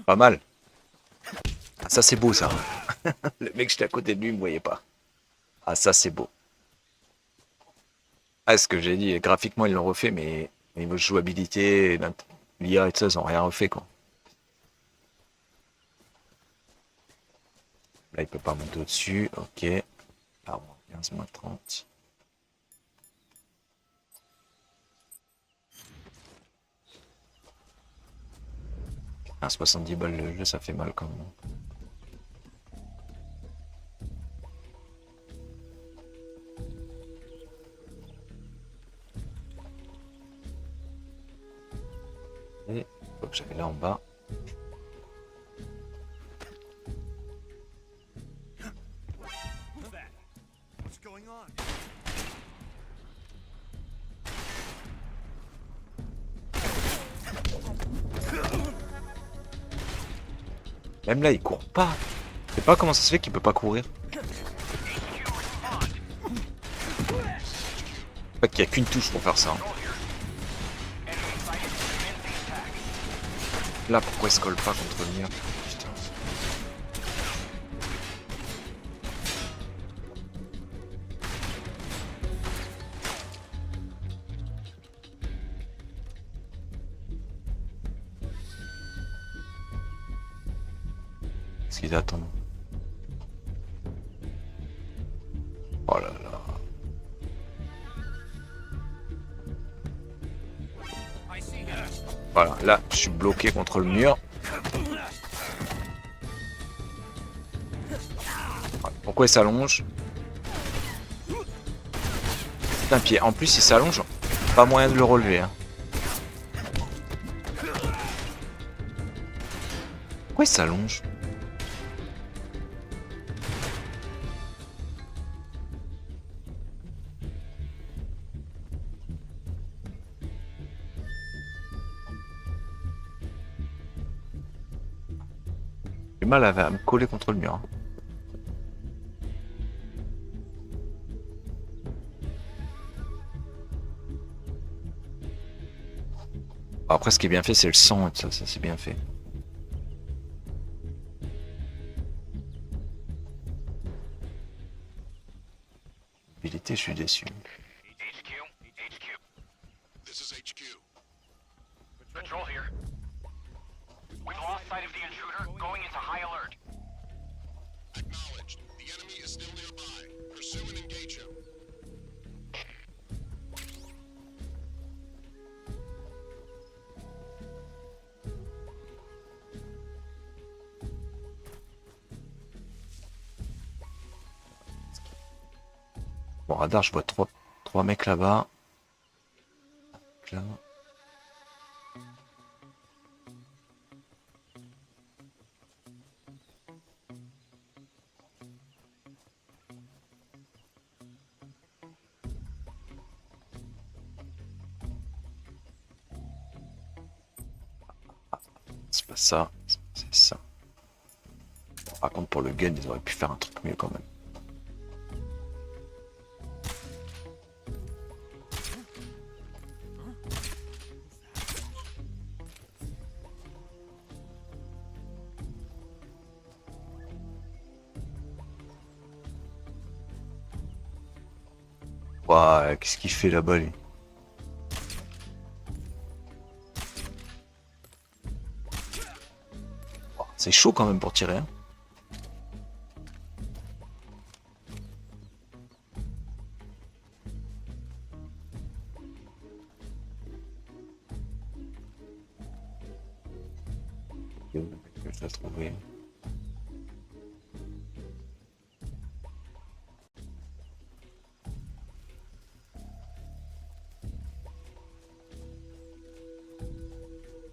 Pas mal. Ah, ça c'est beau ça. Le mec j'étais à côté de lui, il me voyait pas. Ah ça c'est beau. Ah ce que j'ai dit, graphiquement ils l'ont refait, mais au niveau de jouabilité, l'IA et tout ça, ils ont rien refait quoi. Là il peut pas monter au-dessus, ok. Ah bon, 15 moins 30. Ah, 70 balles le jeu, ça fait mal quand même. Et hop, j'avais là en bas. Même là, il court pas. Je sais pas comment ça se fait qu'il peut pas courir. En fait, qu'il n'y a qu'une touche pour faire ça. Là, pourquoi il se colle pas contre le mur? Putain. Qu'est-ce qu'ils attendent? Oh là là. Voilà, là, je suis bloqué contre le mur. Pourquoi il s'allonge? Putain, pied. En plus, il s'allonge. Pas moyen de le relever. Hein. Pourquoi il s'allonge? J'ai mal à me coller contre le mur. Hein. Bon, après, ce qui est bien fait, c'est le sang et tout ça, ça c'est bien fait. Mobilité, je suis déçu. HQ. This is HQ. Patrol here. We've lost sight of the intruder, going into high alert. Acknowledged. The enemy is still nearby. Pursue and engage him. Bon, radar, je vois trois mecs là-bas. Là. C'est pas ça, c'est ça. Par contre, pour le gun, ils auraient pu faire un truc mieux quand même. Ouah, qu'est-ce qu'il fait là-bas, lui? C'est chaud quand même pour tirer. Hein. Je l'ai trouvé.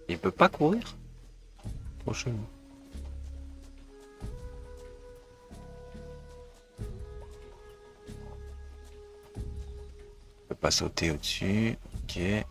Il peut pas courir? Trop chelou. Il peut pas sauter au-dessus. Ok.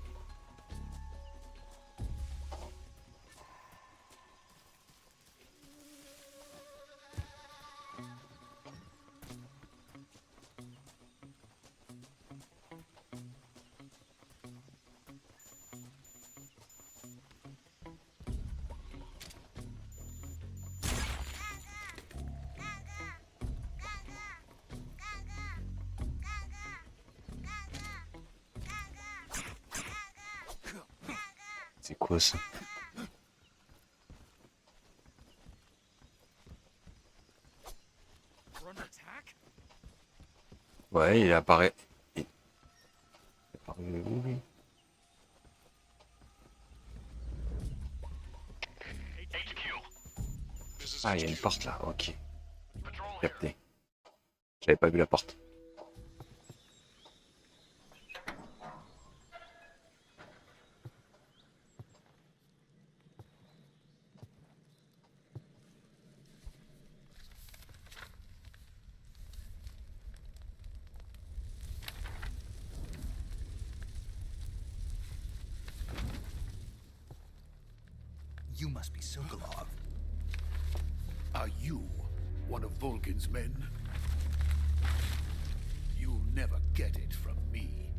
C'est quoi ça? Ouais, il apparaît. Il apparaît où lui? Ah, il y a une porte là, ok. Capté. J'avais pas vu la porte. You must be Sokolov. Are you one of Volgin's men? You'll never get it from me.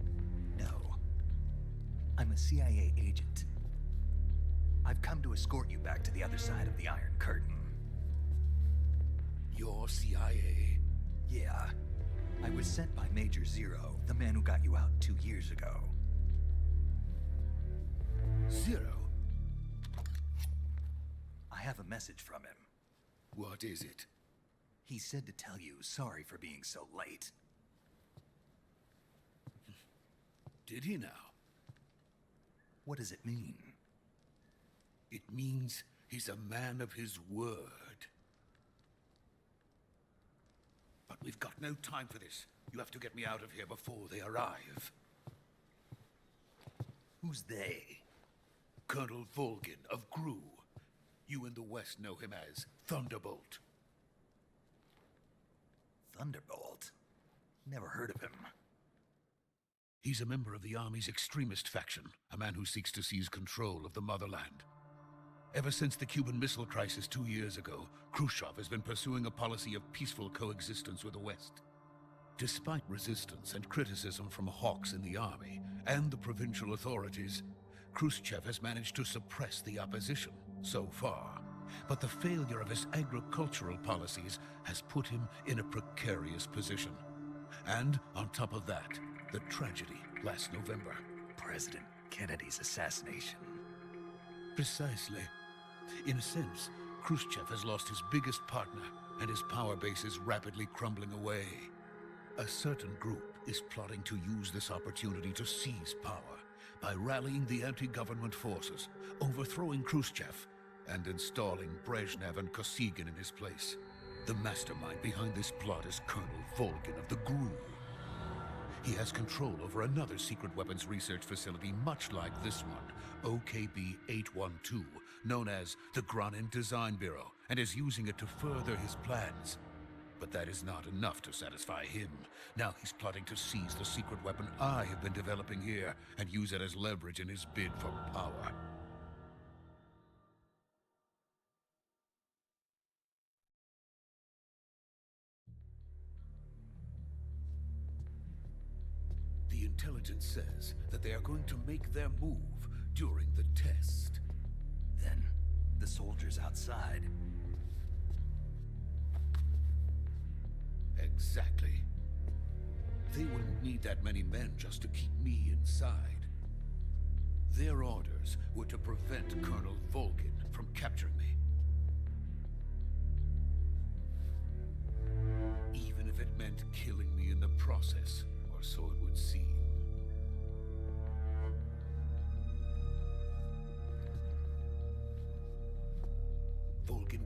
No. I'm a CIA agent. I've come to escort you back to the other side of the Iron Curtain. You're CIA? Yeah. I was sent by Major Zero, the man who got you out 2 years ago. Zero? I have a message from him. What is it? He said to tell you sorry for being so late. Did he now? What does it mean? It means he's a man of his word. But we've got no time for this. You have to get me out of here before they arrive. Who's they? Colonel Volgin of Gru. You in the West know him as Thunderbolt. Thunderbolt? Never heard of him. He's a member of the Army's extremist faction, a man who seeks to seize control of the motherland. Ever since the Cuban Missile Crisis 2 years ago, Khrushchev has been pursuing a policy of peaceful coexistence with the West. Despite resistance and criticism from hawks in the Army and the provincial authorities, Khrushchev has managed to suppress the opposition so far. But the failure of his agricultural policies has put him in a precarious position. And on top of that, the tragedy last November. President Kennedy's assassination. Precisely. In a sense, Khrushchev has lost his biggest partner, and his power base is rapidly crumbling away. A certain group is plotting to use this opportunity to seize power by rallying the anti-government forces, overthrowing Khrushchev, and installing Brezhnev and Kosygin in his place. The mastermind behind this plot is Colonel Volgin of the GRU. He has control over another secret weapons research facility much like this one, OKB-812, known as the Granin Design Bureau, and is using it to further his plans. But that is not enough to satisfy him. Now he's plotting to seize the secret weapon I have been developing here and use it as leverage in his bid for power. The intelligence says that they are going to make their move during the test. Then, the soldiers outside. Exactly. They wouldn't need that many men just to keep me inside. Their orders were to prevent Colonel Volgin from capturing me. Even if it meant killing me in the process, or so it would seem.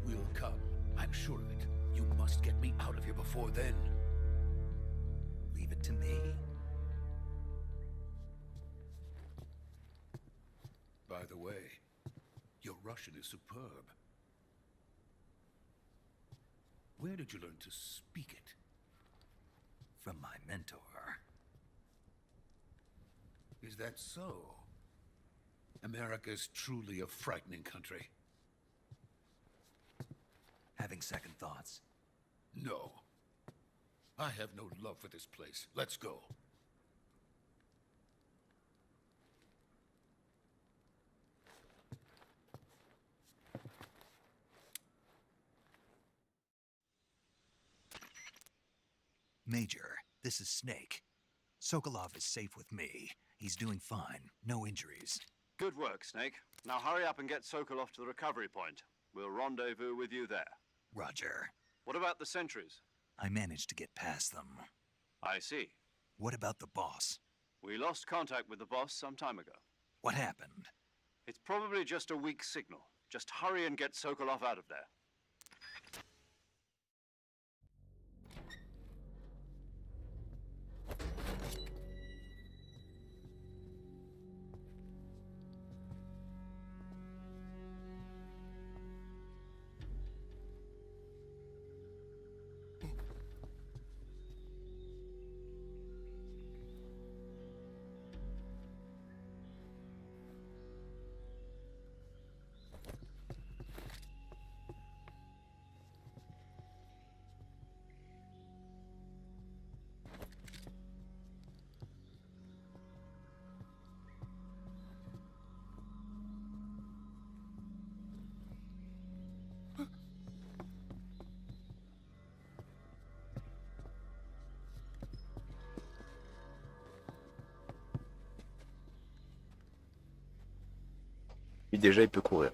will come. I'm sure of it. You must get me out of here before then. Leave it to me. By the way, your Russian is superb. Where did you learn to speak it? From my mentor. Is that so? America's truly a frightening country. Having second thoughts. No. I have no love for this place. Let's go. Major, this is Snake. Sokolov is safe with me. He's doing fine. No injuries. Good work, Snake. Now hurry up and get Sokolov to the recovery point. We'll rendezvous with you there. Roger. What about the sentries? I managed to get past them. I see. What about the boss? We lost contact with the boss some time ago. What happened? It's probably just a weak signal. Just hurry and get Sokolov out of there. Lui déjà il peut courir.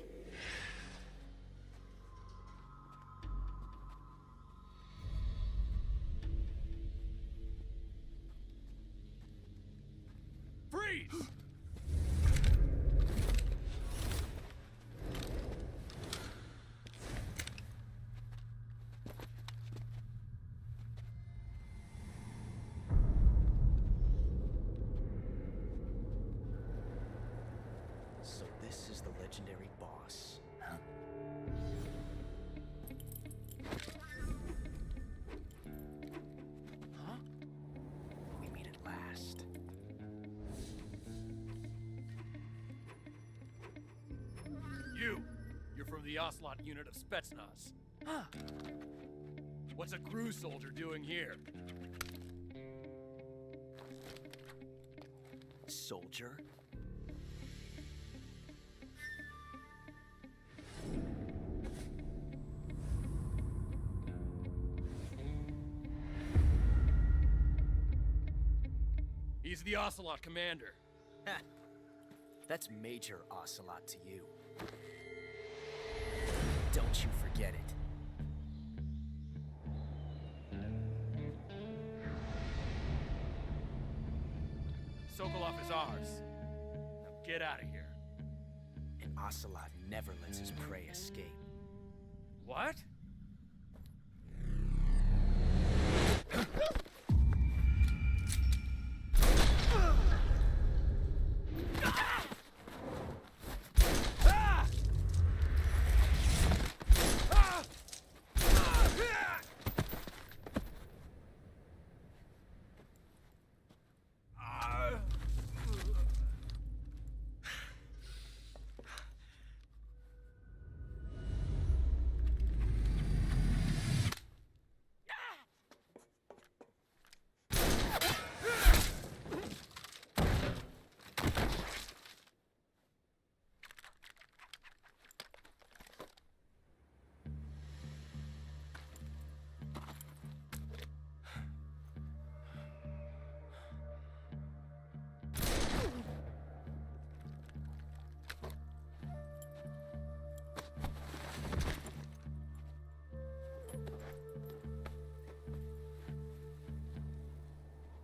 Freeze! So this is the legendary boss. Huh? Huh? We meet at last. You're from the Ocelot unit of Spetsnaz. Huh. What's a crew soldier doing here? Soldier? He's the Ocelot commander. Ha. That's Major Ocelot to you. Don't you forget it. Sokolov is ours. Now get out of here. And Ocelot never lets his prey escape. What?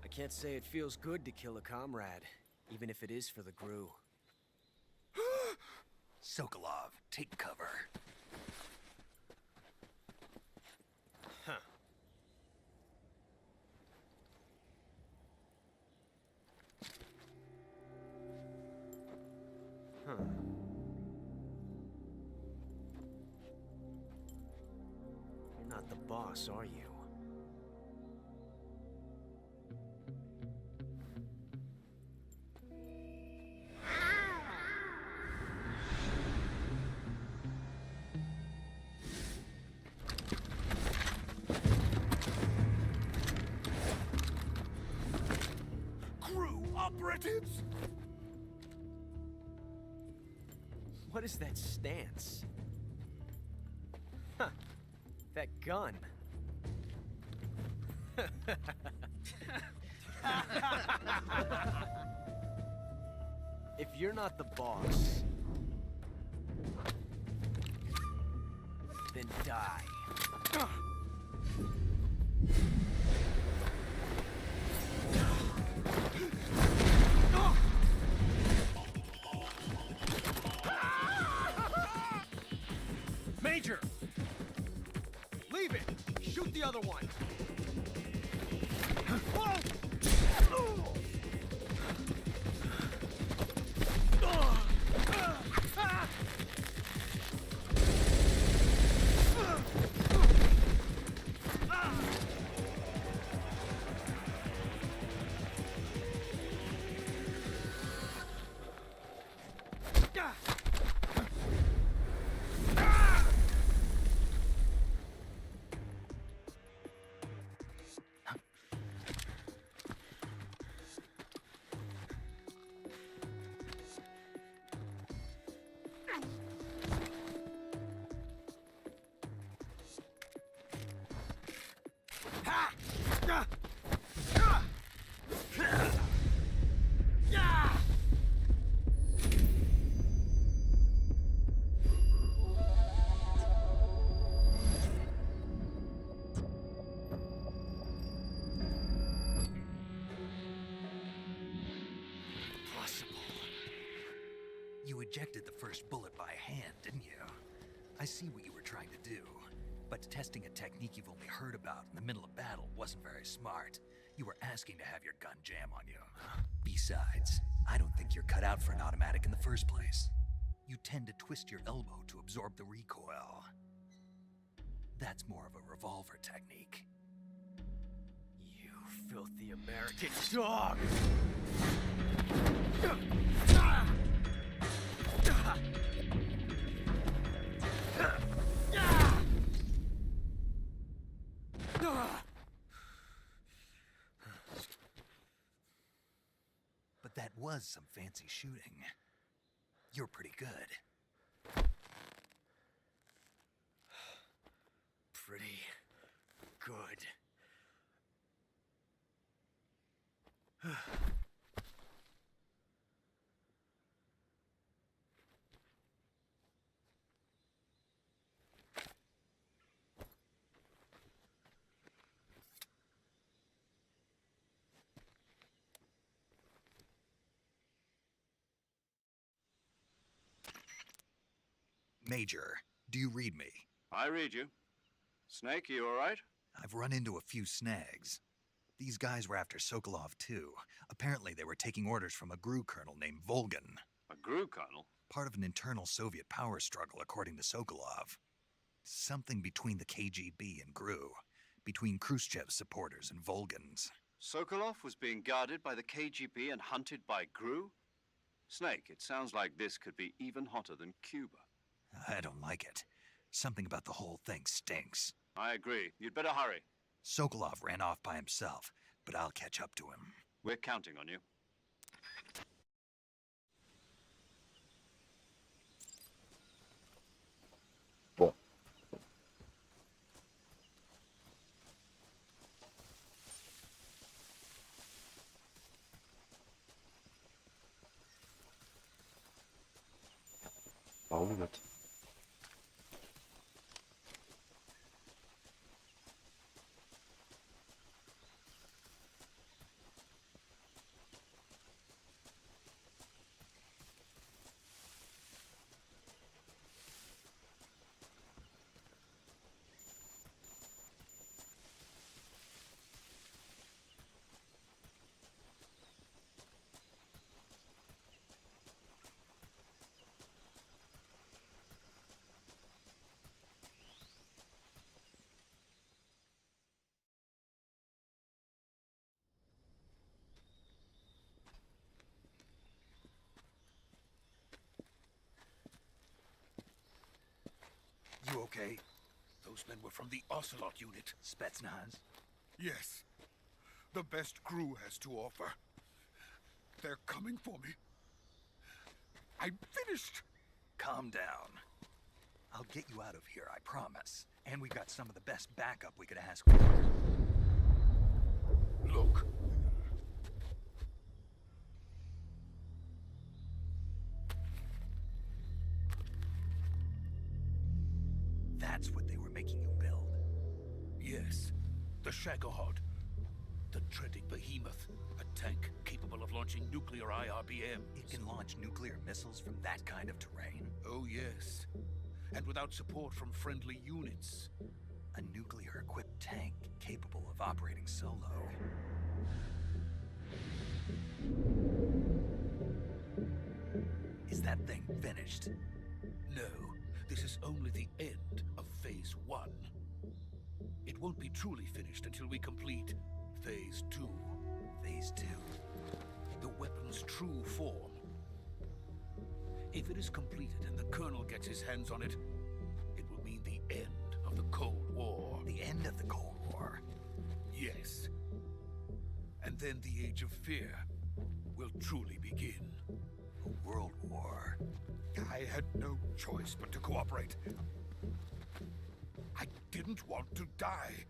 I can't say it feels good to kill a comrade, even if it is for the GRU. Sokolov, take cover. boss, are you? Crew operatives! What is that stance? Huh. That gun. If you're not the boss, then die. Major! Leave it! Shoot the other one! You ejected the first bullet by hand, didn't you? I see what you were trying to do. But testing a technique you've only heard about in the middle of battle wasn't very smart. You were asking to have your gun jam on you. Besides, I don't think you're cut out for an automatic in the first place. You tend to twist your elbow to absorb the recoil. That's more of a revolver technique. You filthy American dog! But that was some fancy shooting. You're pretty good. Pretty good. Major, do you read me? I read you. Snake, you all right? I've run into a few snags. These guys were after Sokolov too. Apparently they were taking orders from a GRU colonel named Volgan. A GRU colonel? Part of an internal Soviet power struggle, according to Sokolov. Something between the KGB and GRU. Between Khrushchev's supporters and Volgan's. Sokolov was being guarded by the KGB and hunted by GRU? Snake, it sounds like this could be even hotter than Cuba. I don't like it. Something about the whole thing stinks. I agree. You'd better hurry. Sokolov ran off by himself, but I'll catch up to him. We're counting on you. Bon. Par où, Matt? okay? Those men were from the Ocelot unit. Spetsnaz? Yes. The best crew has to offer. They're coming for me. I'm finished. Calm down. I'll get you out of here, I promise. And we got some of the best backup we could ask for. Look. That's what they were making you build. Yes. The Shagohod. The treading behemoth. A tank capable of launching nuclear IRBMs. It can launch nuclear missiles from that kind of terrain? Oh, yes. And without support from friendly units. A nuclear-equipped tank capable of operating solo. Is that thing finished? No. This is only the end of Phase 1. It won't be truly finished until we complete Phase 2. Phase 2? The weapon's true form. If it is completed and the Colonel gets his hands on it, it will mean the end of the Cold War. The end of the Cold War? Yes. And then the Age of Fear will truly begin. A world war? I had no choice but to cooperate. I didn't want to die.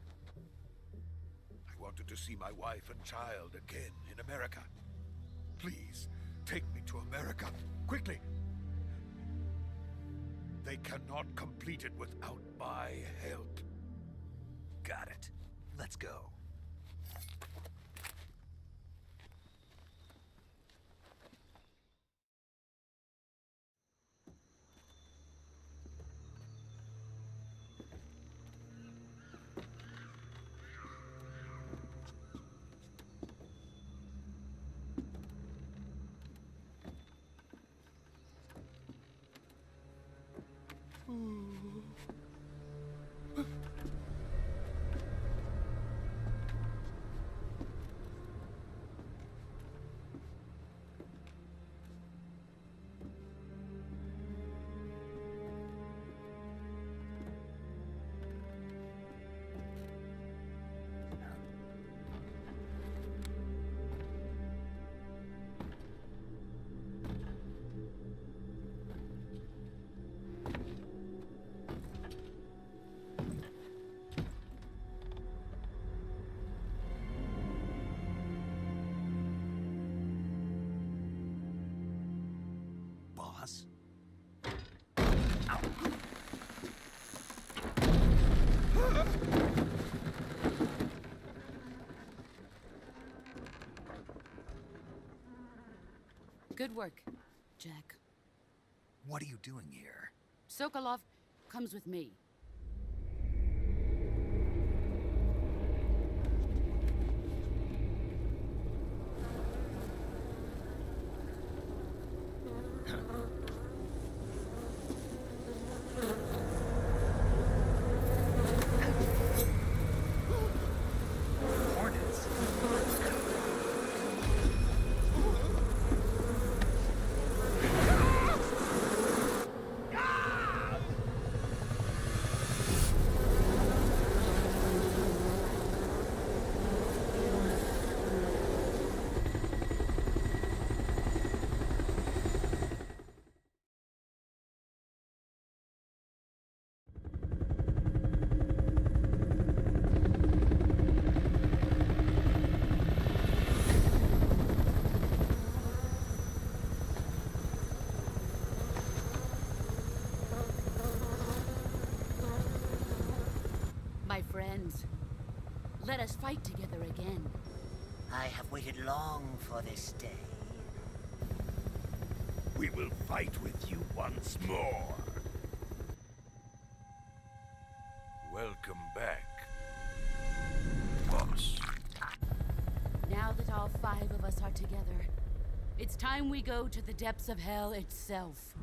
I wanted to see my wife and child again in America. Please, take me to America, quickly. They cannot complete it without my help. Got it. Let's go. Boss? Ow. Good work, Jack. What are you doing here? Sokolov comes with me. Hornets? My friends, let us fight together again. I have waited long for this day. We will fight with you once more. Welcome back, boss. Now that all 5 of us are together, it's time we go to the depths of hell itself.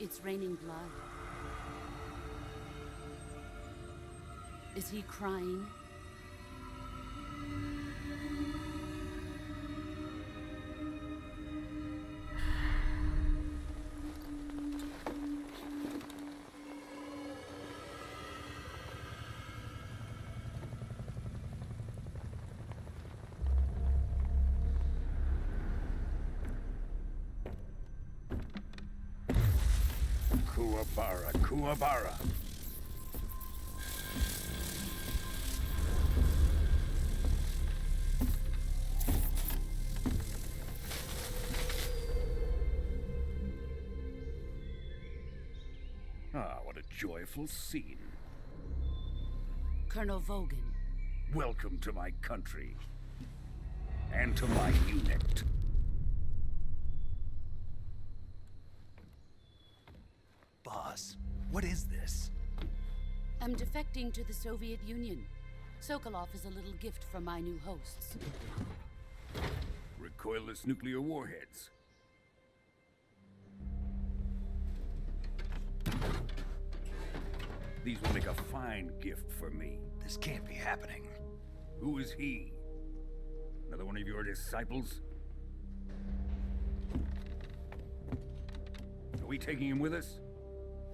It's raining blood. Is he crying? Kuwabara, Kuwabara. Ah, what a joyful scene. Colonel Vogan. Welcome to my country. And to my unit. Boss, what is this? I'm defecting to the Soviet Union. Sokolov is a little gift from my new hosts. Recoilless nuclear warheads. These will make a fine gift for me. This can't be happening. Who is he? Another one of your disciples? Are we taking him with us?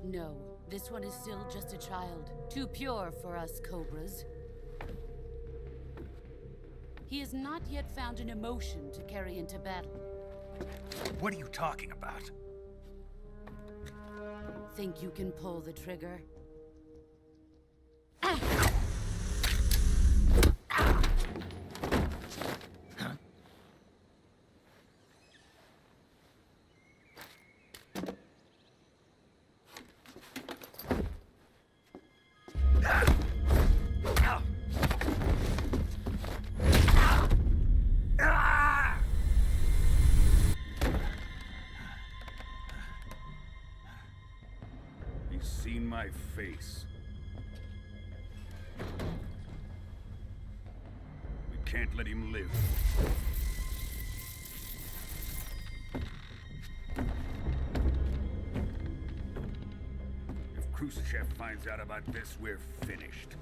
No, this one is still just a child. Too pure for us Cobras. He has not yet found an emotion to carry into battle. What are you talking about? Think you can pull the trigger? He's seen my face. We can't let him live. If Khrushchev finds out about this, we're finished.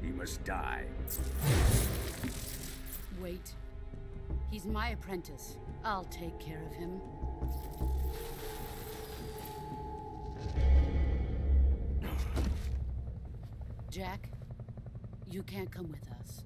He must die. Wait. He's my apprentice. I'll take care of him. Jack, you can't come with us.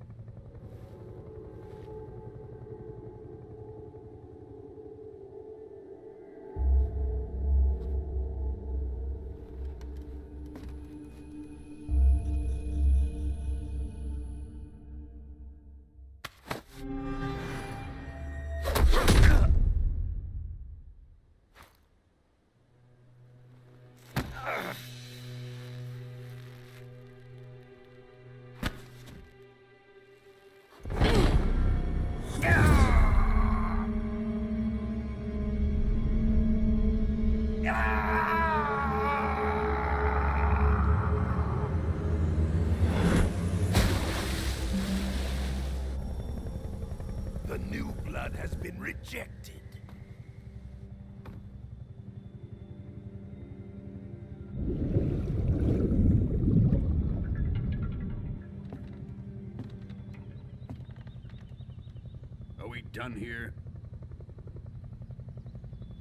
The new blood has been rejected. Are we done here?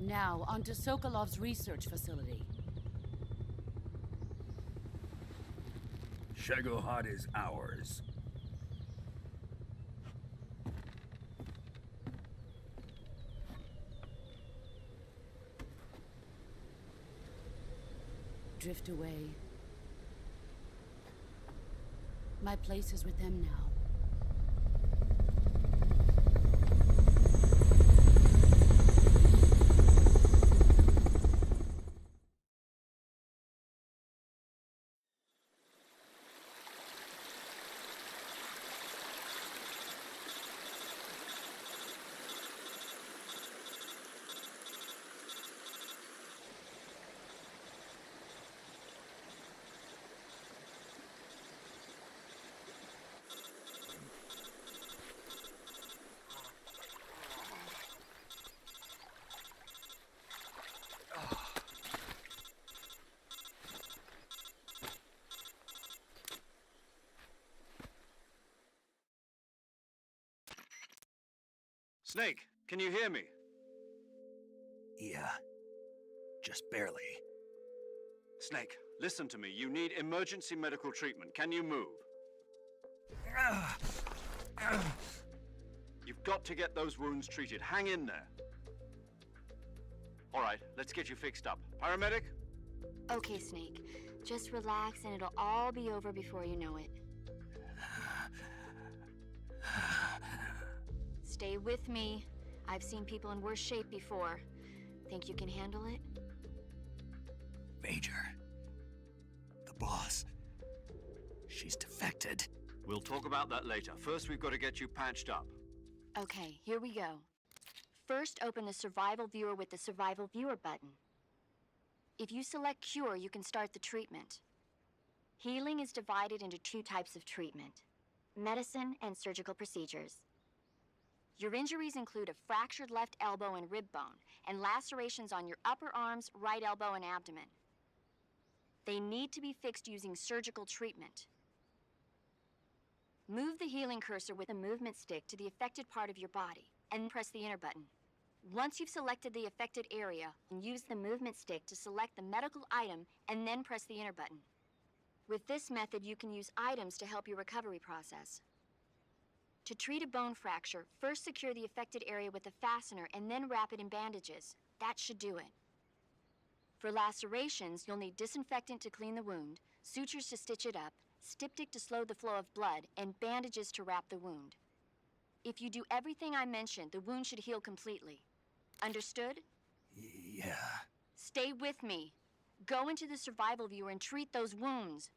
Now, onto Sokolov's research facility. Shagohod is ours. Drift away. My place is with them now. Snake, can you hear me? Yeah, just barely. Snake, listen to me. You need emergency medical treatment. Can you move? You've got to get those wounds treated. Hang in there. All right, let's get you fixed up. Paramedic? Okay, Snake. Just relax and it'll all be over before you know it. Stay with me. I've seen people in worse shape before. Think you can handle it? Major. The boss. She's defected. We'll talk about that later. First, we've got to get you patched up. Okay, here we go. First, open the Survival Viewer with the Survival Viewer button. If you select Cure, you can start the treatment. Healing is divided into 2 types of treatment: medicine and surgical procedures. Your injuries include a fractured left elbow and rib bone, and lacerations on your upper arms, right elbow, and abdomen. They need to be fixed using surgical treatment. Move the healing cursor with a movement stick to the affected part of your body, and press the enter button. Once you've selected the affected area, use the movement stick to select the medical item, and then press the enter button. With this method, you can use items to help your recovery process. To treat a bone fracture, first secure the affected area with a fastener and then wrap it in bandages. That should do it. For lacerations, you'll need disinfectant to clean the wound, sutures to stitch it up, styptic to slow the flow of blood, and bandages to wrap the wound. If you do everything I mentioned, the wound should heal completely. Understood? Yeah. Stay with me. Go into the Survival Viewer and treat those wounds.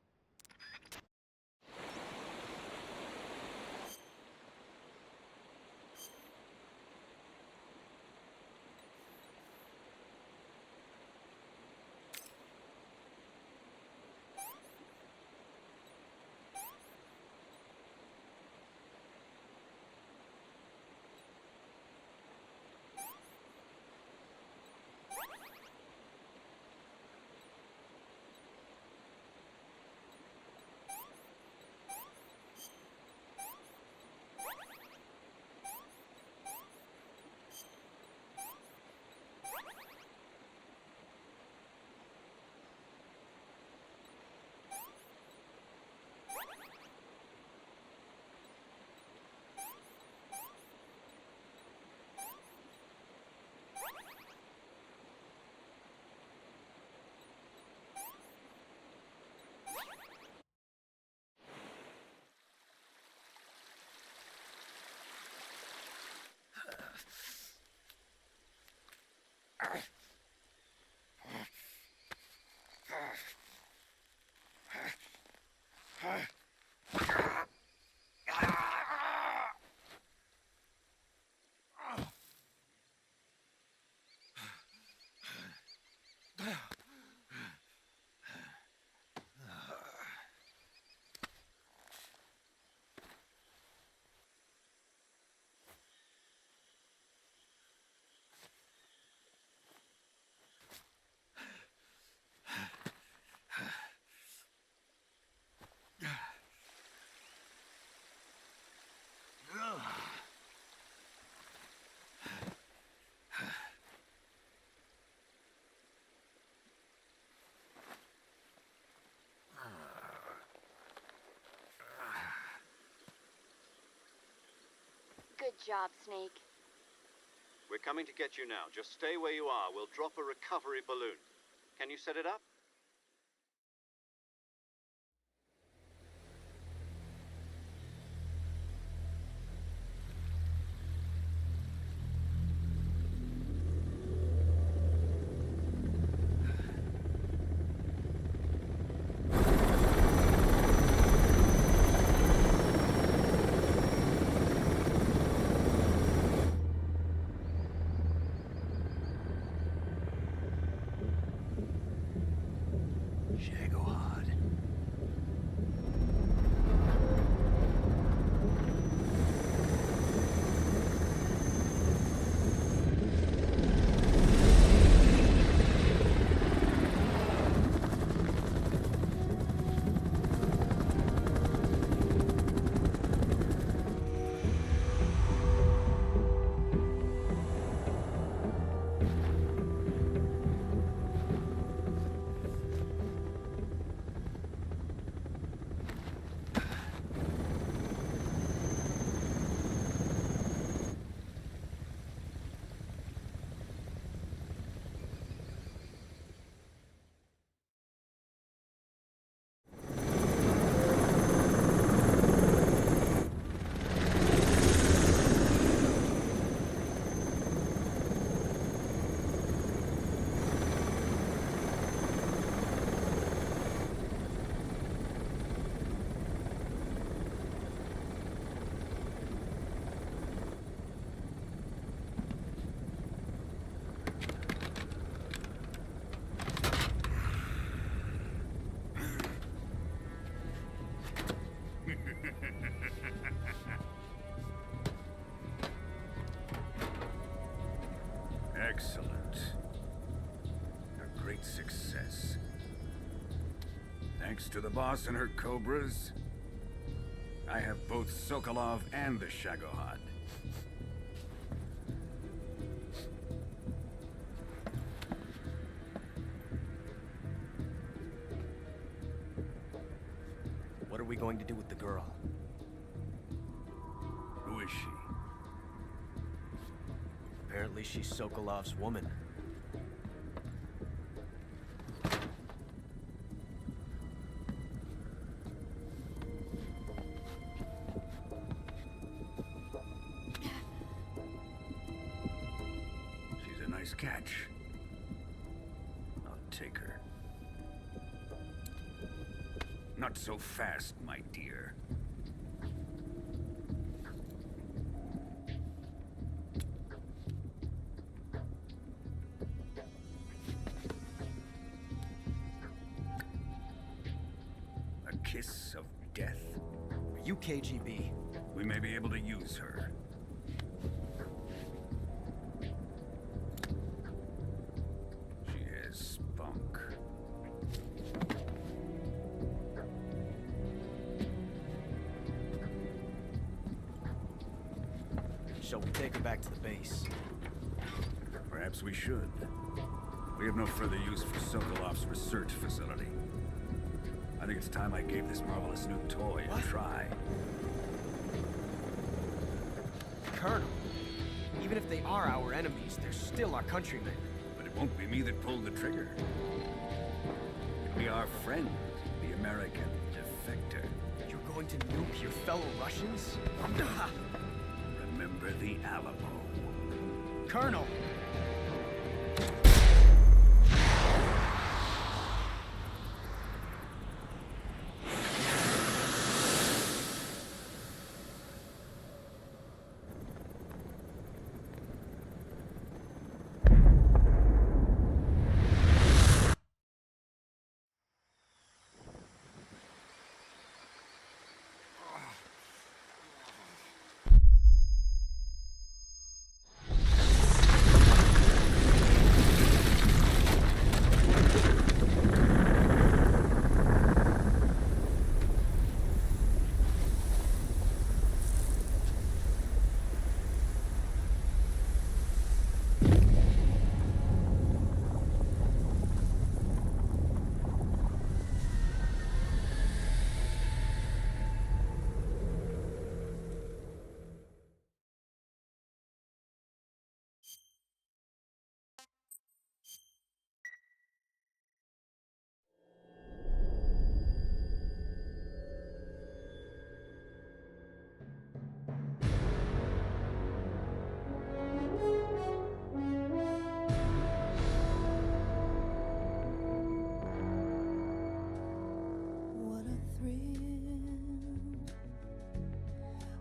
Good job, Snake. We're coming to get you now. Just stay where you are. We'll drop a recovery balloon. Can you set it up? Excellent. A great success. Thanks to the boss and her cobras, I have both Sokolov and the Shagohod. What are we going to do with the girl? Who is she? Apparently she's Sokolov's woman. She's a nice catch. I'll take her. Not so fast, my dear. A kiss of death? Are you KGB? We may be able to use her. She has spunk. Shall we take her back to the base? Perhaps we should. We have no further use for Sokolov's research facility. I think it's time I gave this marvelous new toy a try. Colonel, even if they are our enemies, they're still our countrymen. But it won't be me that pulled the trigger. It'll be our friend, the American defector. You're going to nuke your fellow Russians? Remember the Alamo. Colonel!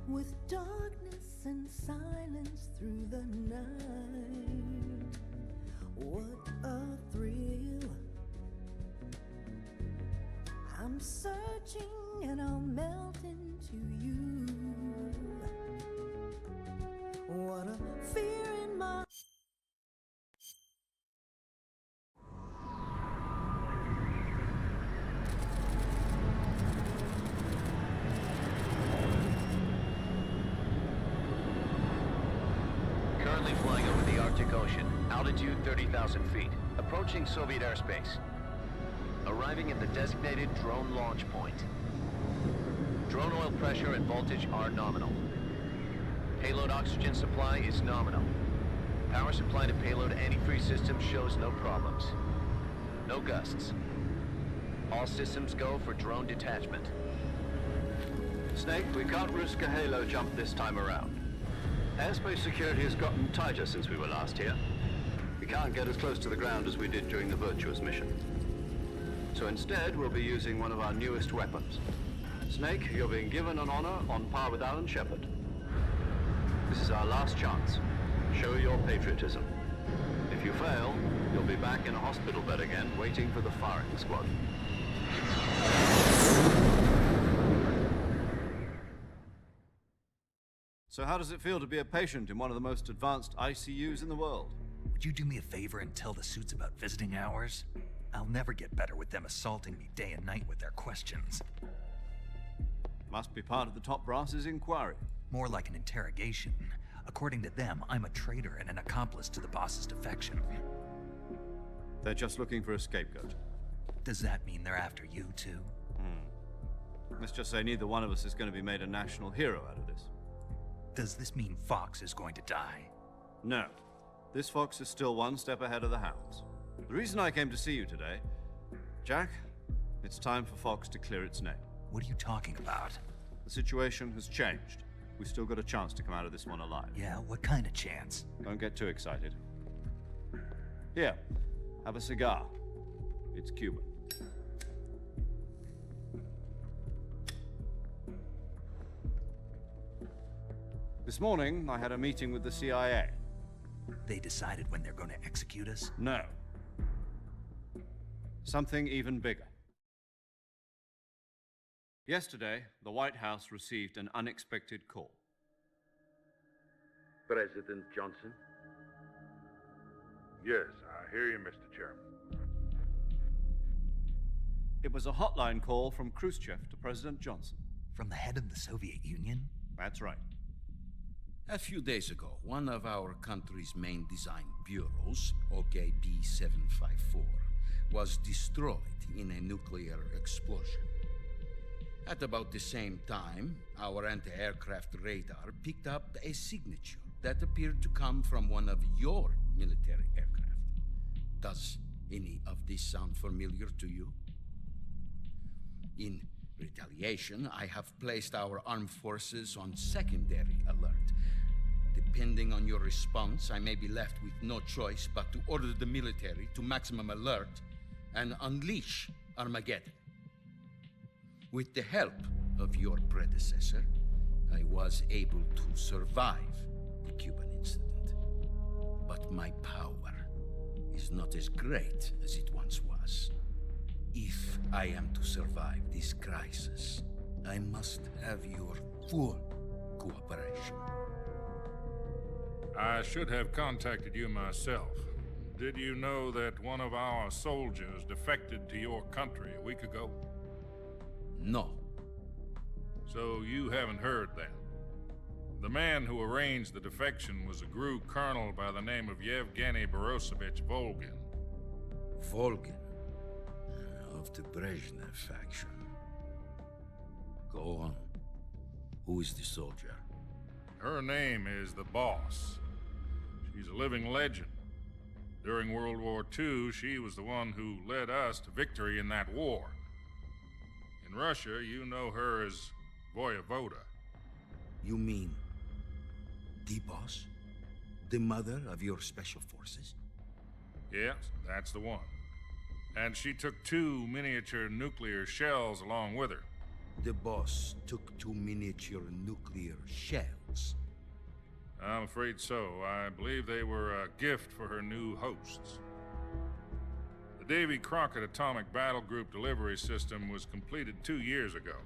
With darkness and silence through the night, what a thrill. I'm searching and I'll melt into you. What a fear in my Currently flying over the Arctic Ocean, altitude 30,000 feet, approaching Soviet airspace. Arriving at the designated drone launch point. Drone oil pressure and voltage are nominal. Payload oxygen supply is nominal. Power supply to payload antifreeze system shows no problems. No gusts. All systems go for drone detachment. Snake, we can't risk a halo jump this time around. Airspace security has gotten tighter since we were last here. We can't get as close to the ground as we did during the Virtuous mission. So instead, we'll be using one of our newest weapons. Snake, you're being given an honor on par with Alan Shepard. This is our last chance. Show your patriotism. If you fail, you'll be back in a hospital bed again, waiting for the firing squad. So how does it feel to be a patient in one of the most advanced ICUs in the world? Would you do me a favor and tell the suits about visiting hours? I'll never get better with them assaulting me day and night with their questions. Must be part of the top brass's inquiry. More like an interrogation. According to them, I'm a traitor and an accomplice to the boss's defection. They're just looking for a scapegoat. Does that mean they're after you too? Let's just say neither one of us is going to be made a national hero out of this. Does this mean Fox is going to die? No. This fox is still one step ahead of the hounds. The reason I came to see you today, Jack, it's time for Fox to clear its name. What are you talking about? The situation has changed. We've still got a chance to come out of this one alive. Yeah, what kind of chance? Don't get too excited. Here, have a cigar. It's Cuban. This morning, I had a meeting with the CIA. They decided when they're going to execute us? No. Something even bigger. Yesterday, the White House received an unexpected call. President Johnson? Yes, I hear you, Mr. Chairman. It was a hotline call from Khrushchev to President Johnson. From the head of the Soviet Union? That's right. A few days ago, one of our country's main design bureaus, OKB 754, was destroyed in a nuclear explosion. At about the same time, our anti-aircraft radar picked up a signature that appeared to come from one of your military aircraft. Does any of this sound familiar to you? In retaliation, I have placed our armed forces on secondary alert. Depending on your response, I may be left with no choice but to order the military to maximum alert and unleash Armageddon. With the help of your predecessor, I was able to survive the Cuban incident. But my power is not as great as it once was. If I am to survive this crisis, I must have your full cooperation. I should have contacted you myself. Did you know that one of our soldiers defected to your country a week ago? No. So you haven't heard then. The man who arranged the defection was a GRU colonel by the name of Yevgeny Borosovich Volgin. Volgin? Of the Brezhnev faction. Go on. Who is the soldier? Her name is the Boss. She's a living legend. During World War II, she was the one who led us to victory in that war. In Russia, you know her as Voyevoda. You mean the Boss? The mother of your special forces? Yes, that's the one. And she took 2 miniature nuclear shells along with her. The Boss took 2 miniature nuclear shells? I'm afraid so. I believe they were a gift for her new hosts. The Davy Crockett Atomic Battle Group delivery system was completed 2 years ago.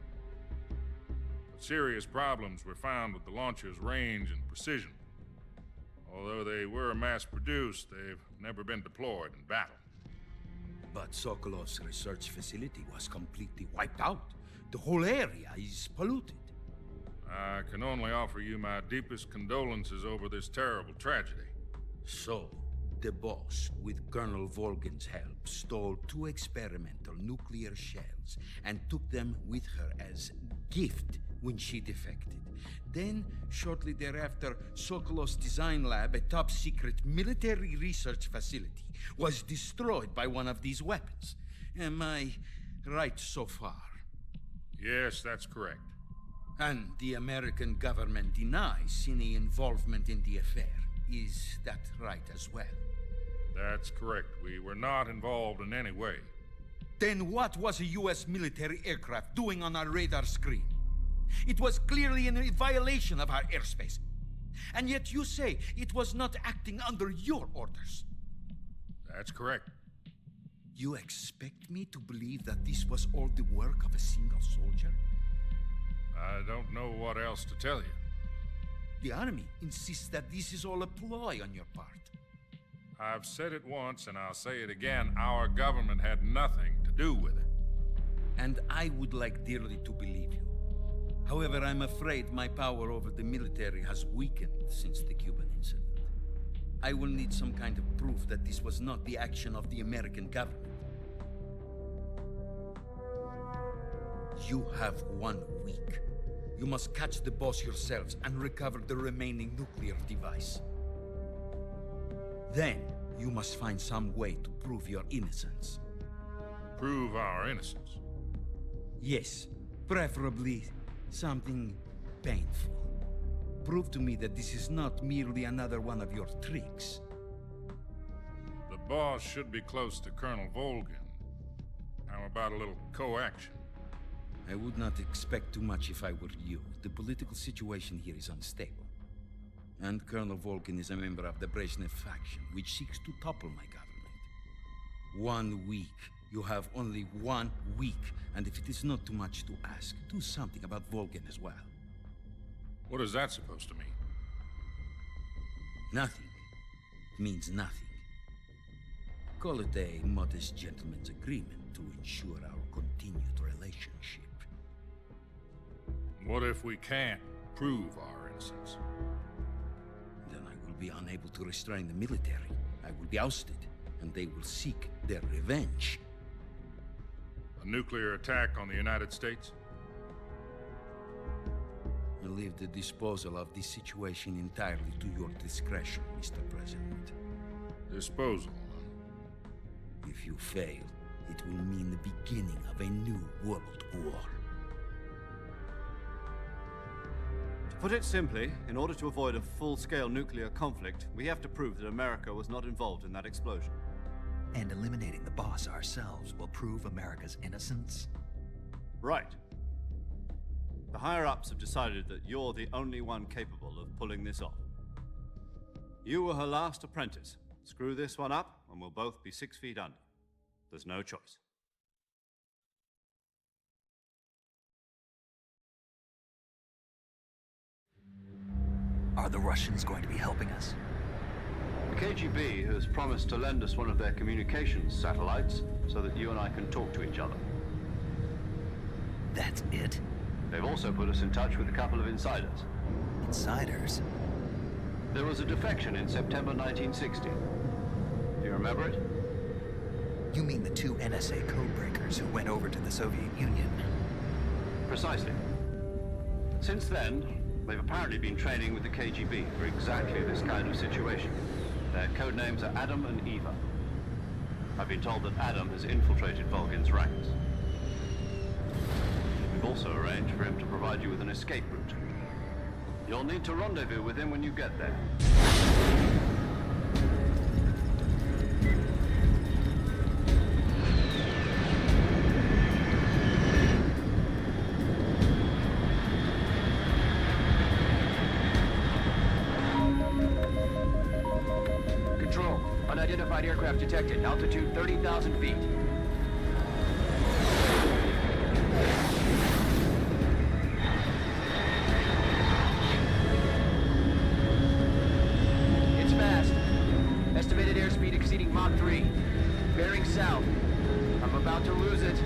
But serious problems were found with the launcher's range and precision. Although they were mass-produced, they've never been deployed in battle. But Sokolov's research facility was completely wiped out. The whole area is polluted. I can only offer you my deepest condolences over this terrible tragedy. So, the Boss, with Colonel Volgin's help, stole 2 experimental nuclear shells and took them with her as gift when she defected. Then, shortly thereafter, Sokolov's design lab, a top-secret military research facility, was destroyed by one of these weapons. Am I right so far? Yes, that's correct. And the American government denies any involvement in the affair. Is that right as well? That's correct. We were not involved in any way. Then what was a U.S. military aircraft doing on our radar screen? It was clearly in a violation of our airspace. And yet you say it was not acting under your orders. That's correct. You expect me to believe that this was all the work of a single soldier? I don't know what else to tell you. The army insists that this is all a ploy on your part. I've said it once and I'll say it again. Our government had nothing to do with it. And I would like dearly to believe you. However, I'm afraid my power over the military has weakened since the Cuban incident. I will need some kind of proof that this was not the action of the American government. You have 1 week. You must catch the boss yourselves and recover the remaining nuclear device. Then, you must find some way to prove your innocence. Prove our innocence? Yes, preferably something painful. Prove to me that this is not merely another one of your tricks. The boss should be close to Colonel Volgin. How about a little co-action? I would not expect too much if I were you. The political situation here is unstable. And Colonel Volgin is a member of the Brezhnev faction, which seeks to topple my government. 1 week. You have only 1 week. And if it is not too much to ask, do something about Volgin as well. What is that supposed to mean? Nothing. It means nothing. Call it a modest gentleman's agreement to ensure our continued relationship. What if we can't prove our innocence? Then I will be unable to restrain the military. I will be ousted, and they will seek their revenge. A nuclear attack on the United States? I leave the disposal of this situation entirely to your discretion, Mr. President. Disposal? If you fail, it will mean the beginning of a new world war. To put it simply, in order to avoid a full-scale nuclear conflict, we have to prove that America was not involved in that explosion. And eliminating the boss ourselves will prove America's innocence? Right. The higher-ups have decided that you're the only one capable of pulling this off. You were her last apprentice. Screw this one up, and we'll both be 6 feet under. There's no choice. Are the Russians going to be helping us? The KGB has promised to lend us one of their communications satellites so that you and I can talk to each other. That's it? They've also put us in touch with a couple of insiders. Insiders? There was a defection in September 1960. Do you remember it? You mean the 2 NSA codebreakers who went over to the Soviet Union? Precisely. Since then, they've apparently been training with the KGB for exactly this kind of situation. Their codenames are Adam and Eva. I've been told that Adam has infiltrated Volgin's ranks. We've also arranged for him to provide you with an escape route. You'll need to rendezvous with him when you get there. Control, unidentified aircraft detected. Altitude 30,000 feet. It's fast. Estimated airspeed exceeding Mach 3. Bearing south. I'm about to lose it.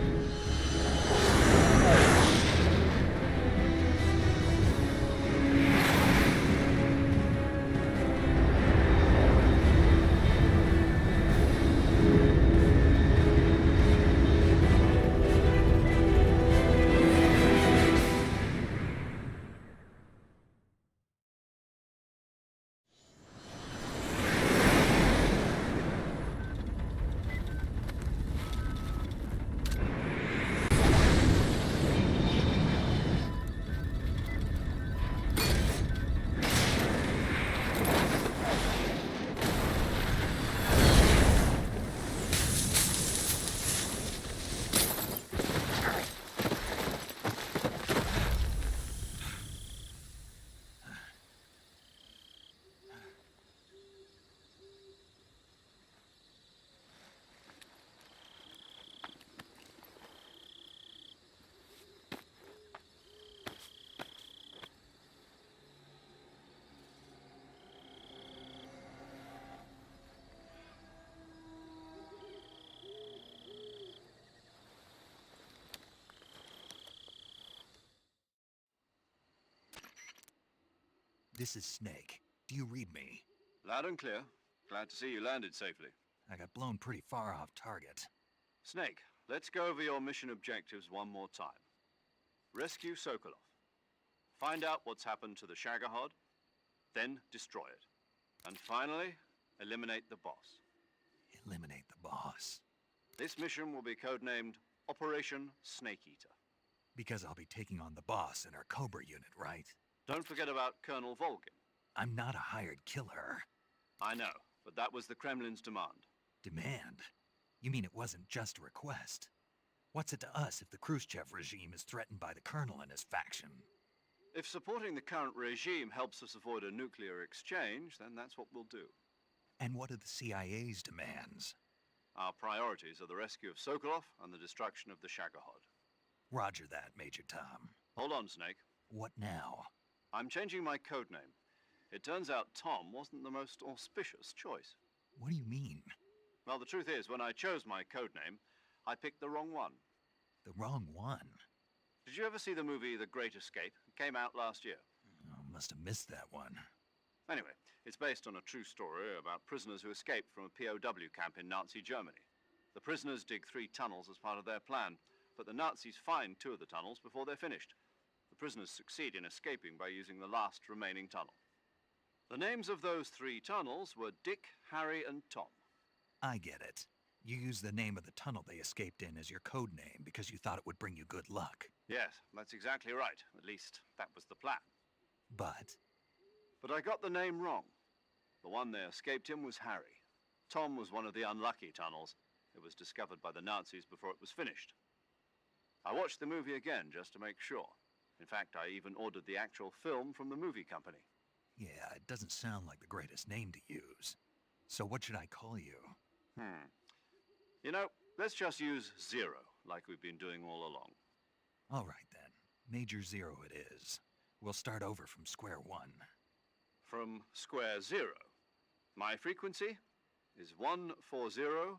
This is Snake. Do you read me? Loud and clear. Glad to see you landed safely. I got blown pretty far off target. Snake, let's go over your mission objectives one more time. Rescue Sokolov. Find out what's happened to the Shagohod, then destroy it. And finally, eliminate the boss. Eliminate the boss. This mission will be codenamed Operation Snake Eater. Because I'll be taking on the boss in our Cobra unit, right? Don't forget about Colonel Volgin. I'm not a hired killer. I know, but that was the Kremlin's demand. Demand? You mean it wasn't just a request? What's it to us if the Khrushchev regime is threatened by the Colonel and his faction? If supporting the current regime helps us avoid a nuclear exchange, then that's what we'll do. And what are the CIA's demands? Our priorities are the rescue of Sokolov and the destruction of the Shagohod. Roger that, Major Tom. Hold on, Snake. What now? I'm changing my codename. It turns out Tom wasn't the most auspicious choice. What do you mean? Well, the truth is, when I chose my codename, I picked the wrong one. The wrong one? Did you ever see the movie The Great Escape? It came out last year. Oh, must have missed that one. Anyway, it's based on a true story about prisoners who escaped from a POW camp in Nazi Germany. The prisoners dig 3 tunnels as part of their plan, but the Nazis find 2 of the tunnels before they're finished. The prisoners succeed in escaping by using the last remaining tunnel. The names of those 3 tunnels were Dick, Harry, and Tom. I get it. You used the name of the tunnel they escaped in as your code name because you thought it would bring you good luck. Yes, that's exactly right. At least, that was the plan. But I got the name wrong. The one they escaped in was Harry. Tom was one of the unlucky tunnels. It was discovered by the Nazis before it was finished. I watched the movie again just to make sure. In fact, I even ordered the actual film from the movie company. yeah, it doesn't sound like the greatest name to use. So what should I call you? You know, let's just use Zero, like we've been doing all along. All right then. Major Zero it is. We'll start over from square one. From square 0. My frequency is 140.85.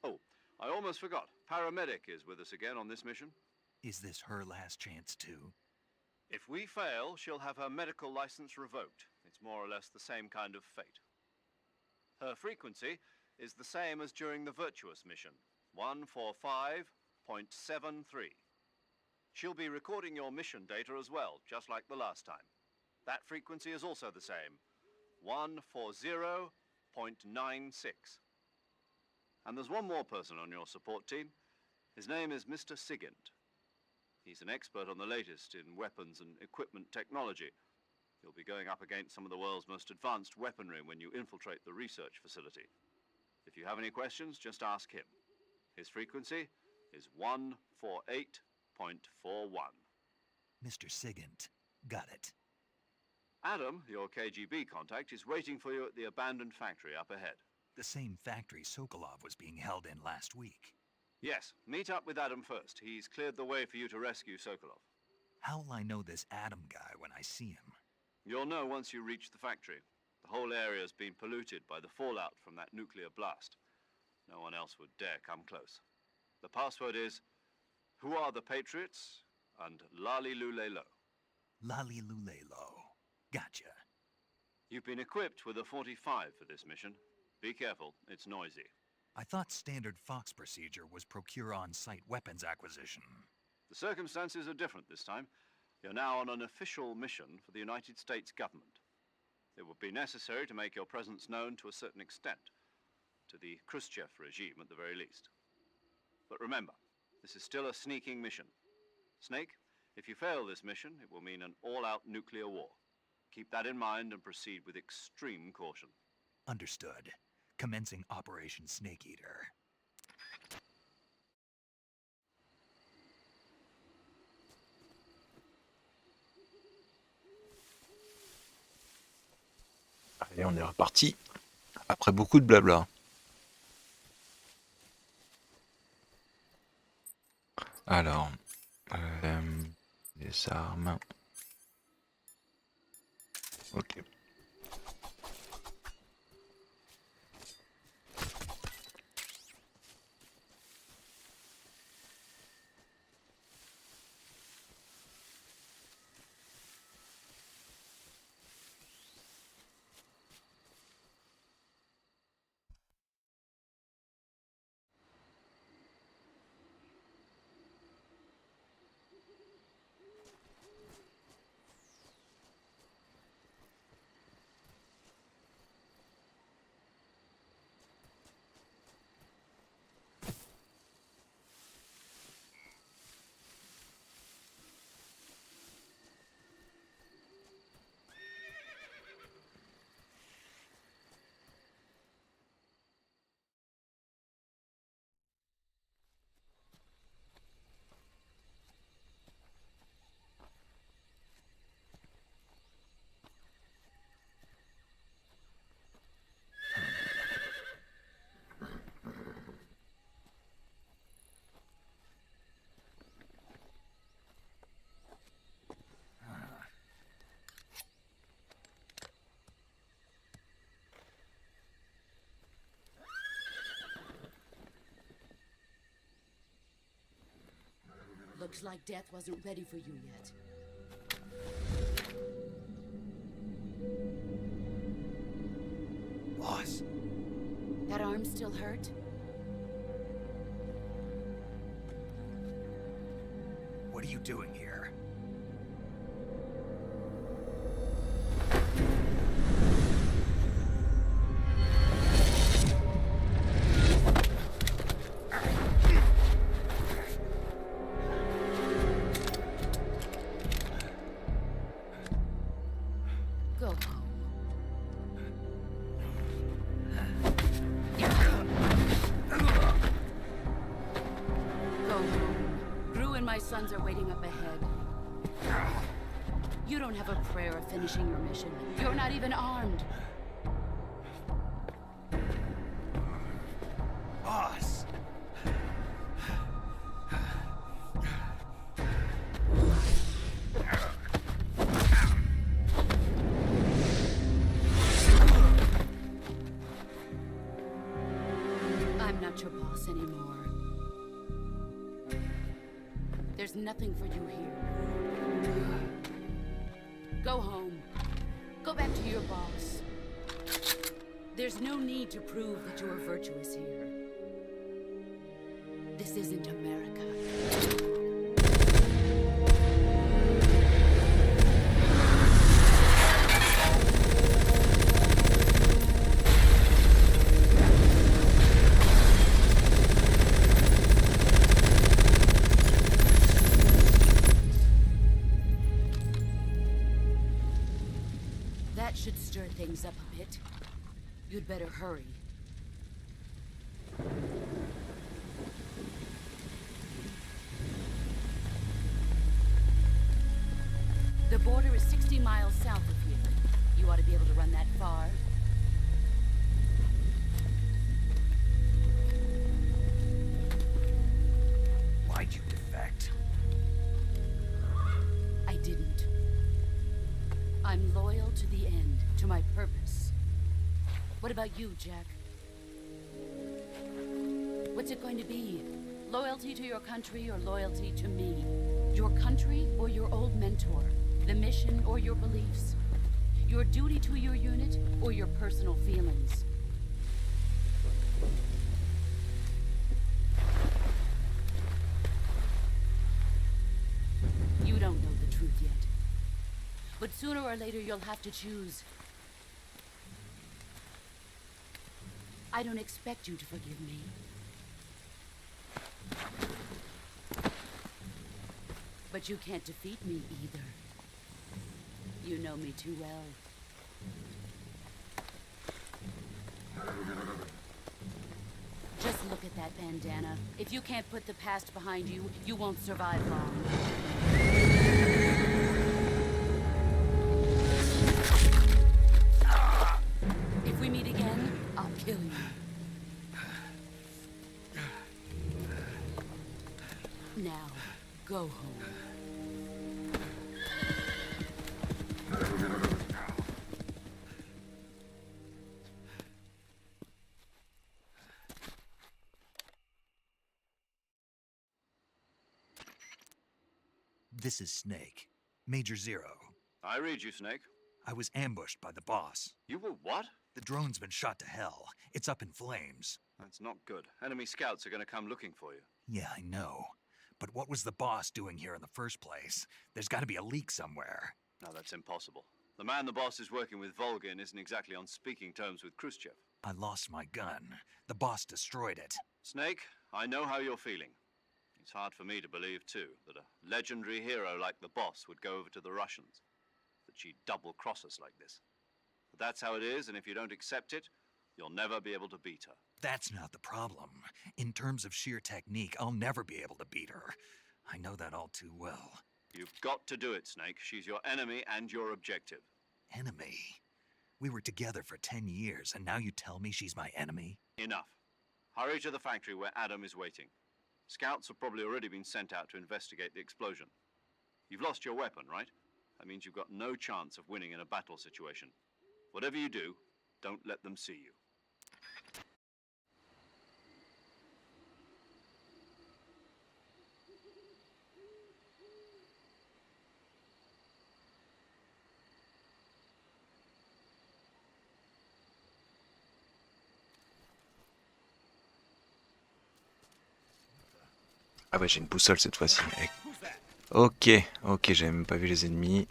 Oh, I almost forgot. Paramedic is with us again on this mission. Is this her last chance too? If we fail, she'll have her medical license revoked. It's more or less the same kind of fate. Her frequency is the same as during the Virtuous mission, 145.73. She'll be recording your mission data as well, just like the last time. That frequency is also the same, 140.96. And there's one more person on your support team. His name is Mr. Sigint. He's an expert on the latest in weapons and equipment technology. You'll be going up against some of the world's most advanced weaponry when you infiltrate the research facility. If you have any questions, just ask him. His frequency is 148.41. Mr. Sigint. Got it. Adam, your KGB contact, is waiting for you at the abandoned factory up ahead. The same factory Sokolov was being held in last week. Yes, meet up with Adam first. He's cleared the way for you to rescue Sokolov. How'll I know this Adam guy when I see him? You'll know once you reach the factory. The whole area's been polluted by the fallout from that nuclear blast. No one else would dare come close. The password is, "Who are the Patriots?" and Lali Lule Lo. Lali Lule Lo. Gotcha. You've been equipped with a 45 for this mission. Be careful, it's noisy. I thought standard Fox procedure was procure on-site weapons acquisition. The circumstances are different this time. You're now on an official mission for the United States government. It would be necessary to make your presence known to a certain extent, to the Khrushchev regime at the very least. But remember, this is still a sneaking mission. Snake, if you fail this mission, it will mean an all-out nuclear war. Keep that in mind and proceed with extreme caution. Understood. Commencing Operation Snake Eater. Allez, on est reparti. Après beaucoup de blabla. Alors, les armes. Ok. Looks like death wasn't ready for you yet. Boss. That arm still hurt? What are you doing here? Go home. Go home. Gru and my sons are waiting up ahead. You don't have a prayer of finishing your mission. You're not even armed. Boss! I'm not your boss anymore. There's nothing for you here. Go home. Go back to your boss. There's no need to prove that you are virtuous here. This isn't America. That should stir things up a bit. You'd better hurry. The border is 60 miles south of here. You ought to be able to run that far. Why'd you defect? I didn't. I'm loyal to the end, to my purpose. What about you, Jack? What's it going to be? Loyalty to your country or loyalty to me? Your country or your old mentor? The mission or your beliefs? Your duty to your unit or your personal feelings? You don't know the truth yet. But sooner or later you'll have to choose. I don't expect you to forgive me. But you can't defeat me either. You know me too well. Just look at that bandana. If you can't put the past behind you, you won't survive long. If we meet again, I'll kill you. Now, go home. This is Snake. Major Zero. I read you, Snake. I was ambushed by the boss. You were what? The drone's been shot to hell. It's up in flames. That's not good. Enemy scouts are going to come looking for you. Yeah, I know. But what was the boss doing here in the first place? There's got to be a leak somewhere. No, that's impossible. The man the boss is working with, Volgin, isn't exactly on speaking terms with Khrushchev. I lost my gun. The boss destroyed it. Snake, I know how you're feeling. It's hard for me to believe, too, that a legendary hero like the boss would go over to the Russians. That she'd double-cross us like this. But that's how it is, and if you don't accept it, you'll never be able to beat her. That's not the problem. In terms of sheer technique, I'll never be able to beat her. I know that all too well. You've got to do it, Snake. She's your enemy and your objective. Enemy? We were together for 10 years, and now you tell me she's my enemy? Enough. Hurry to the factory where Adam is waiting. Scouts have probably already been sent out to investigate the explosion. You've lost your weapon, right? That means you've got no chance of winning in a battle situation. Whatever you do, don't let them see you. Ah ouais, j'ai une boussole cette fois-ci. Ok, ok, j'avais même pas vu les ennemis.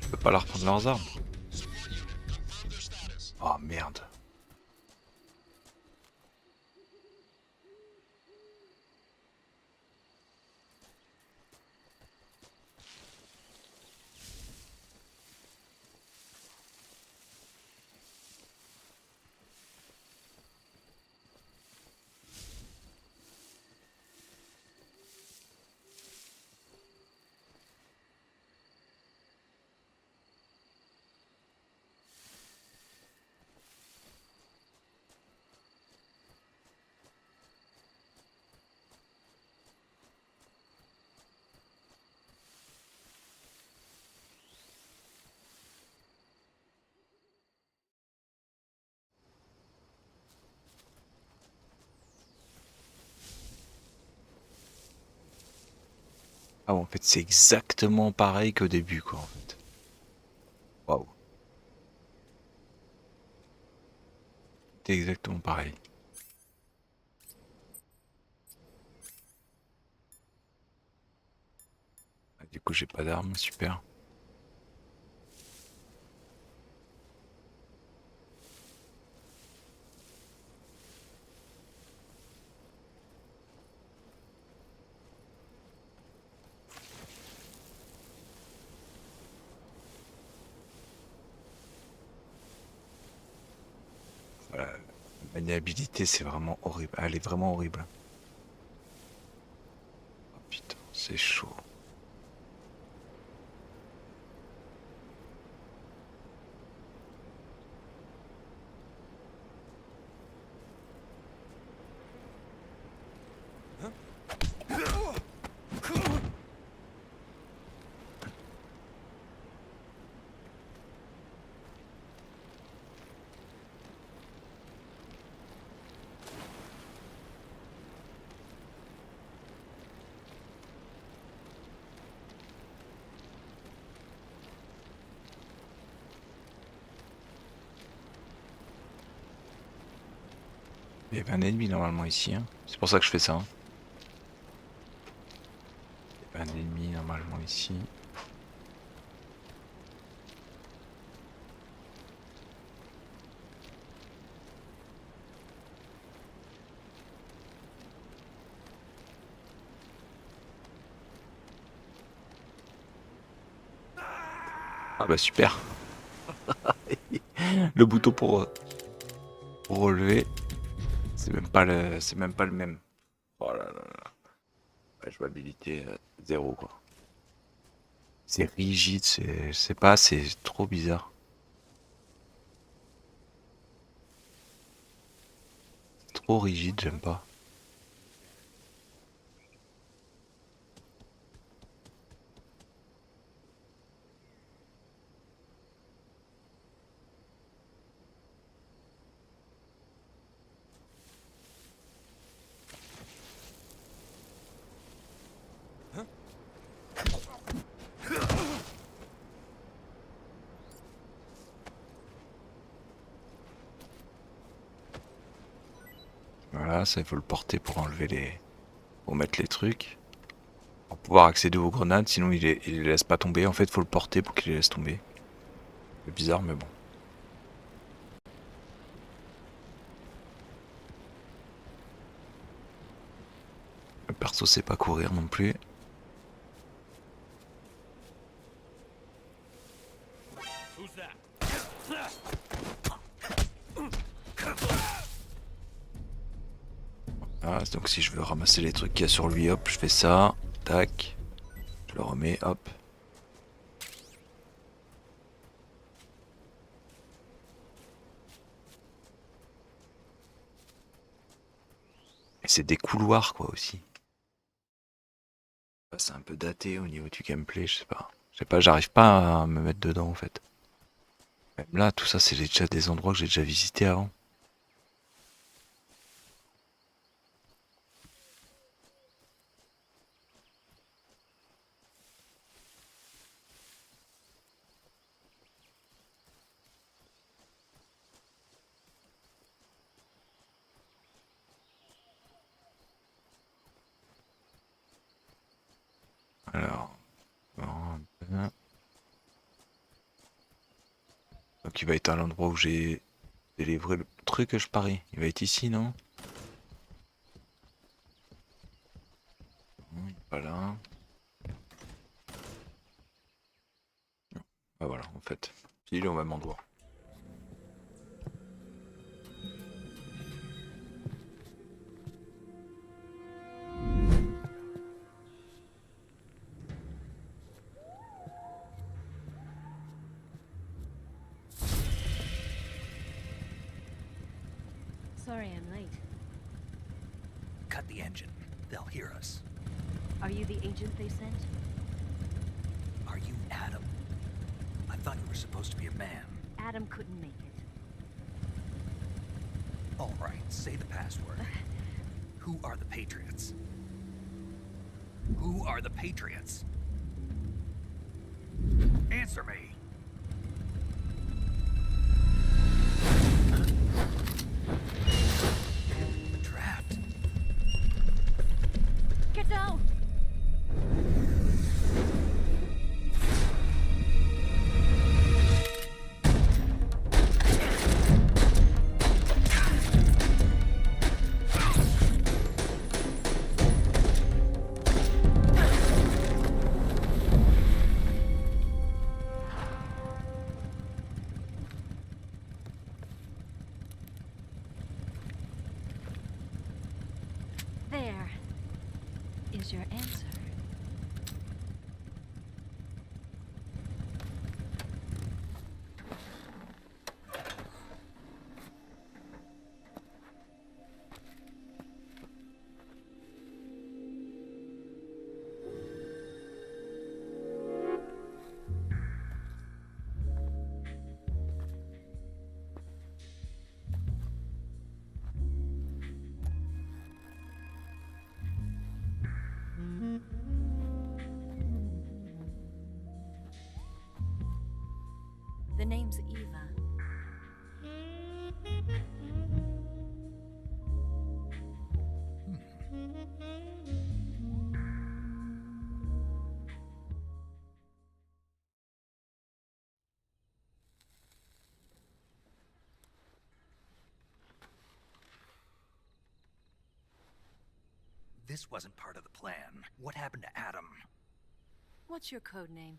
Je peux pas leur prendre leurs armes. Oh merde. Ah bon, en fait c'est exactement pareil qu'au début quoi en fait. Waouh. C'est exactement pareil. Ah, du coup j'ai pas d'armes, super. Voilà. La maniabilité c'est vraiment horrible. Elle est vraiment horrible. Oh putain, c'est chaud. Il y avait un ennemi normalement ici, hein. C'est pour ça que je fais ça. Hein. Il y avait un ennemi normalement ici. Ah bah super. Le bouton pour relever. C'est même pas le même. Oh là là là. Ouais, jouabilité 0 quoi. C'est rigide, c'est pas, c'est trop bizarre. C'est trop rigide, j'aime pas. Voilà, ça il faut le porter pour enlever les... pour mettre les trucs. Pour pouvoir accéder aux grenades, sinon il les laisse pas tomber. En fait, il faut le porter pour qu'il les laisse tomber. C'est bizarre, mais bon. Le perso sait pas courir non plus. Ah, donc si je veux ramasser les trucs qu'il y a sur lui, hop, je fais ça. Tac. Je le remets, hop. Et c'est des couloirs quoi aussi. C'est un peu daté au niveau du gameplay, je sais pas. Je sais pas, j'arrive pas à me mettre dedans en fait. Même là, tout ça, c'est déjà des endroits que j'ai déjà visités avant. Donc il va être à l'endroit où j'ai délivré le truc, je parie. Il va être ici, non? Non, il est pas là. Non. Ah voilà, en fait. Il est au même endroit. Sorry I'm late. Cut the engine. They'll hear us. Are you the agent they sent? Are you Adam? I thought you were supposed to be a man. Adam couldn't make it. All right, say the password. Who are the Patriots? Who are the Patriots? Answer me! Trapped. Get down! There is your answer. The name's Eva. This wasn't part of the plan. What happened to Adam? What's your code name?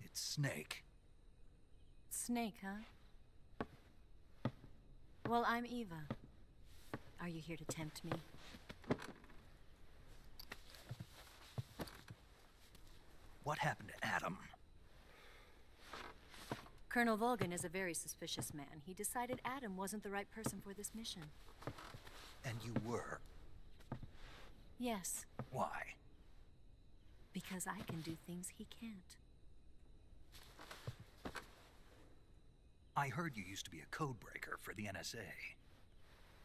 It's Snake. Snake, huh? Well, I'm Eva. Are you here to tempt me? What happened to Adam? Colonel Volgan is a very suspicious man. He decided Adam wasn't the right person for this mission. And you were? Yes. Why? Because I can do things he can't. I heard you used to be a codebreaker for the NSA.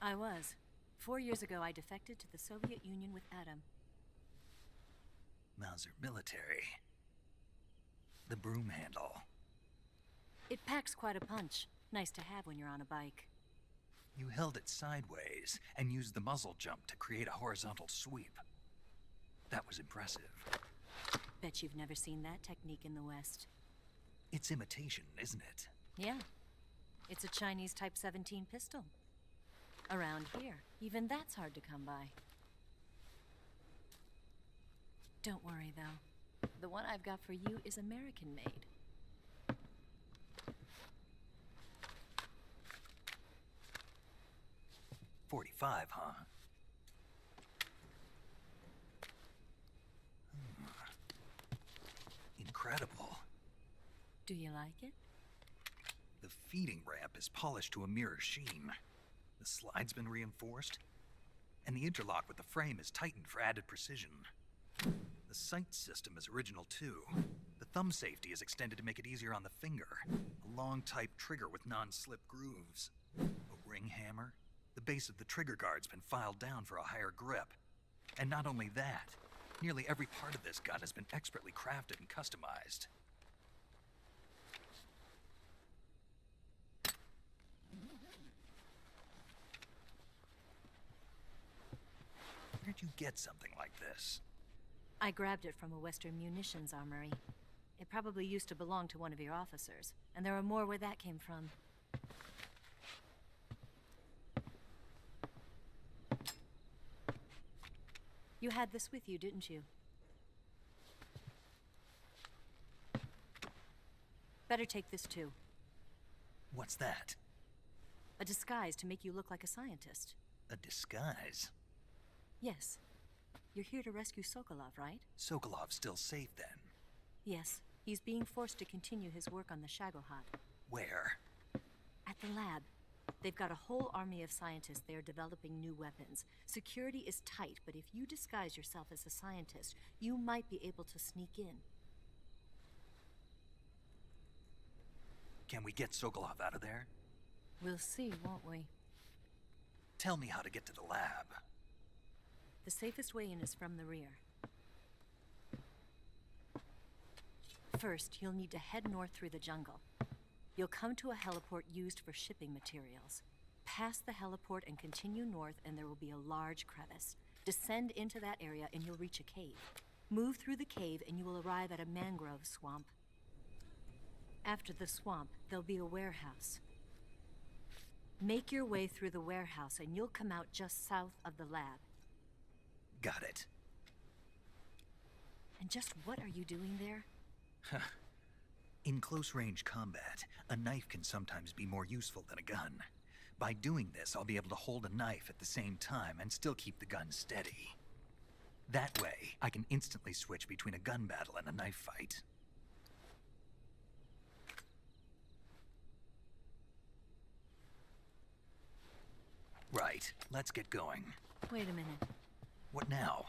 I was. 4 years ago, I defected to the Soviet Union with Adam. Mauser military. The broom handle. It packs quite a punch. Nice to have when you're on a bike. You held it sideways and used the muzzle jump to create a horizontal sweep. That was impressive. Bet you've never seen that technique in the West. It's imitation, isn't it? Yeah. It's a Chinese Type 17 pistol. Around here, even that's hard to come by. Don't worry, though. The one I've got for you is American-made. .45, huh? Incredible. Do you like it? The feeding ramp is polished to a mirror sheen. The slide's been reinforced, and the interlock with the frame is tightened for added precision. The sight system is original too. The thumb safety is extended to make it easier on the finger. A long type trigger with non-slip grooves. A ring hammer. The base of the trigger guard's been filed down for a higher grip. And not only that, nearly every part of this gun has been expertly crafted and customized. Where'd you get something like this? I grabbed it from a Western munitions armory. It probably used to belong to one of your officers, and there are more where that came from. You had this with you, didn't you? Better take this too. What's that? A disguise to make you look like a scientist. A disguise? Yes. You're here to rescue Sokolov, right? Sokolov's still safe then? Yes. He's being forced to continue his work on the Shagohod. Where? At the lab. They've got a whole army of scientists there developing new weapons. Security is tight, but if you disguise yourself as a scientist, you might be able to sneak in. Can we get Sokolov out of there? We'll see, won't we? Tell me how to get to the lab. The safest way in is from the rear. First, you'll need to head north through the jungle. You'll come to a heliport used for shipping materials. Pass the heliport and continue north, and there will be a large crevice. Descend into that area and you'll reach a cave. Move through the cave and you will arrive at a mangrove swamp. After the swamp, there'll be a warehouse. Make your way through the warehouse and you'll come out just south of the lab. Got it. And just what are you doing there? In close-range combat, a knife can sometimes be more useful than a gun. By doing this, I'll be able to hold a knife at the same time and still keep the gun steady. That way, I can instantly switch between a gun battle and a knife fight. Right, let's get going. Wait a minute. What now?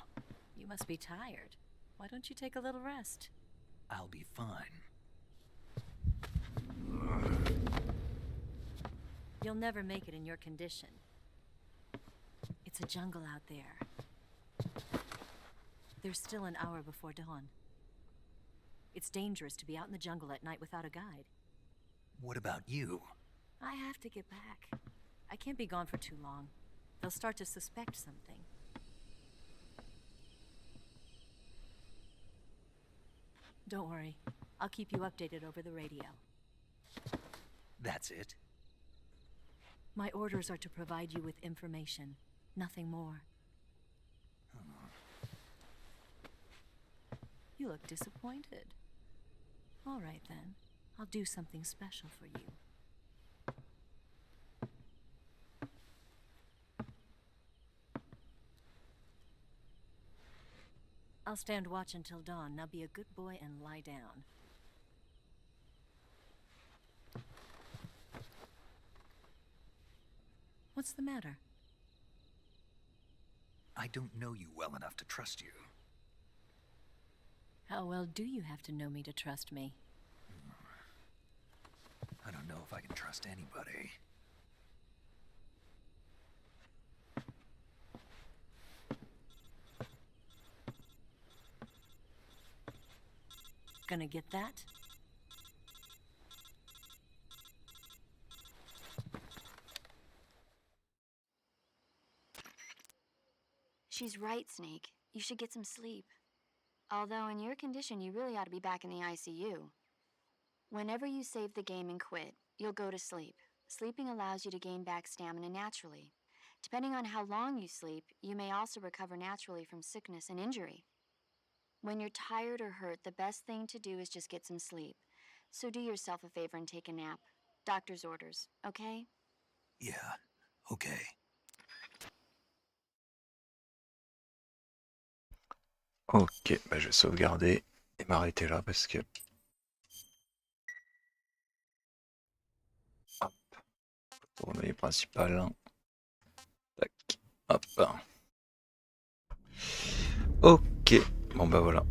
You must be tired. Why don't you take a little rest? I'll be fine. You'll never make it in your condition. It's a jungle out there. There's still an hour before dawn. It's dangerous to be out in the jungle at night without a guide. What about you? I have to get back. I can't be gone for too long. They'll start to suspect something. Don't worry. I'll keep you updated over the radio. That's it? My orders are to provide you with information, nothing more. You look disappointed. All right then. I'll do something special for you. I'll stand watch until dawn. Now be a good boy and lie down. What's the matter? I don't know you well enough to trust you. How well do you have to know me to trust me? I don't know if I can trust anybody. Gonna get that? She's right, Snake. You should get some sleep. Although in your condition, you really ought to be back in the ICU. Whenever you save the game and quit, you'll go to sleep. Sleeping allows you to gain back stamina naturally. Depending on how long you sleep, you may also recover naturally from sickness and injury. When you're tired or hurt, the best thing to do is just get some sleep. So do yourself a favor and take a nap. Doctor's orders, okay? Yeah, okay. Ok, bah je vais sauvegarder et m'arrêter là parce que... Hop. Pour le menu principal. Tac. Hop. Ok. Bon bah voilà.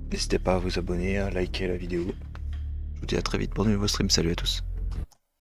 N'hésitez pas à vous abonner, à liker la vidéo. Je vous dis à très vite pour de nouveaux streams. Salut à tous.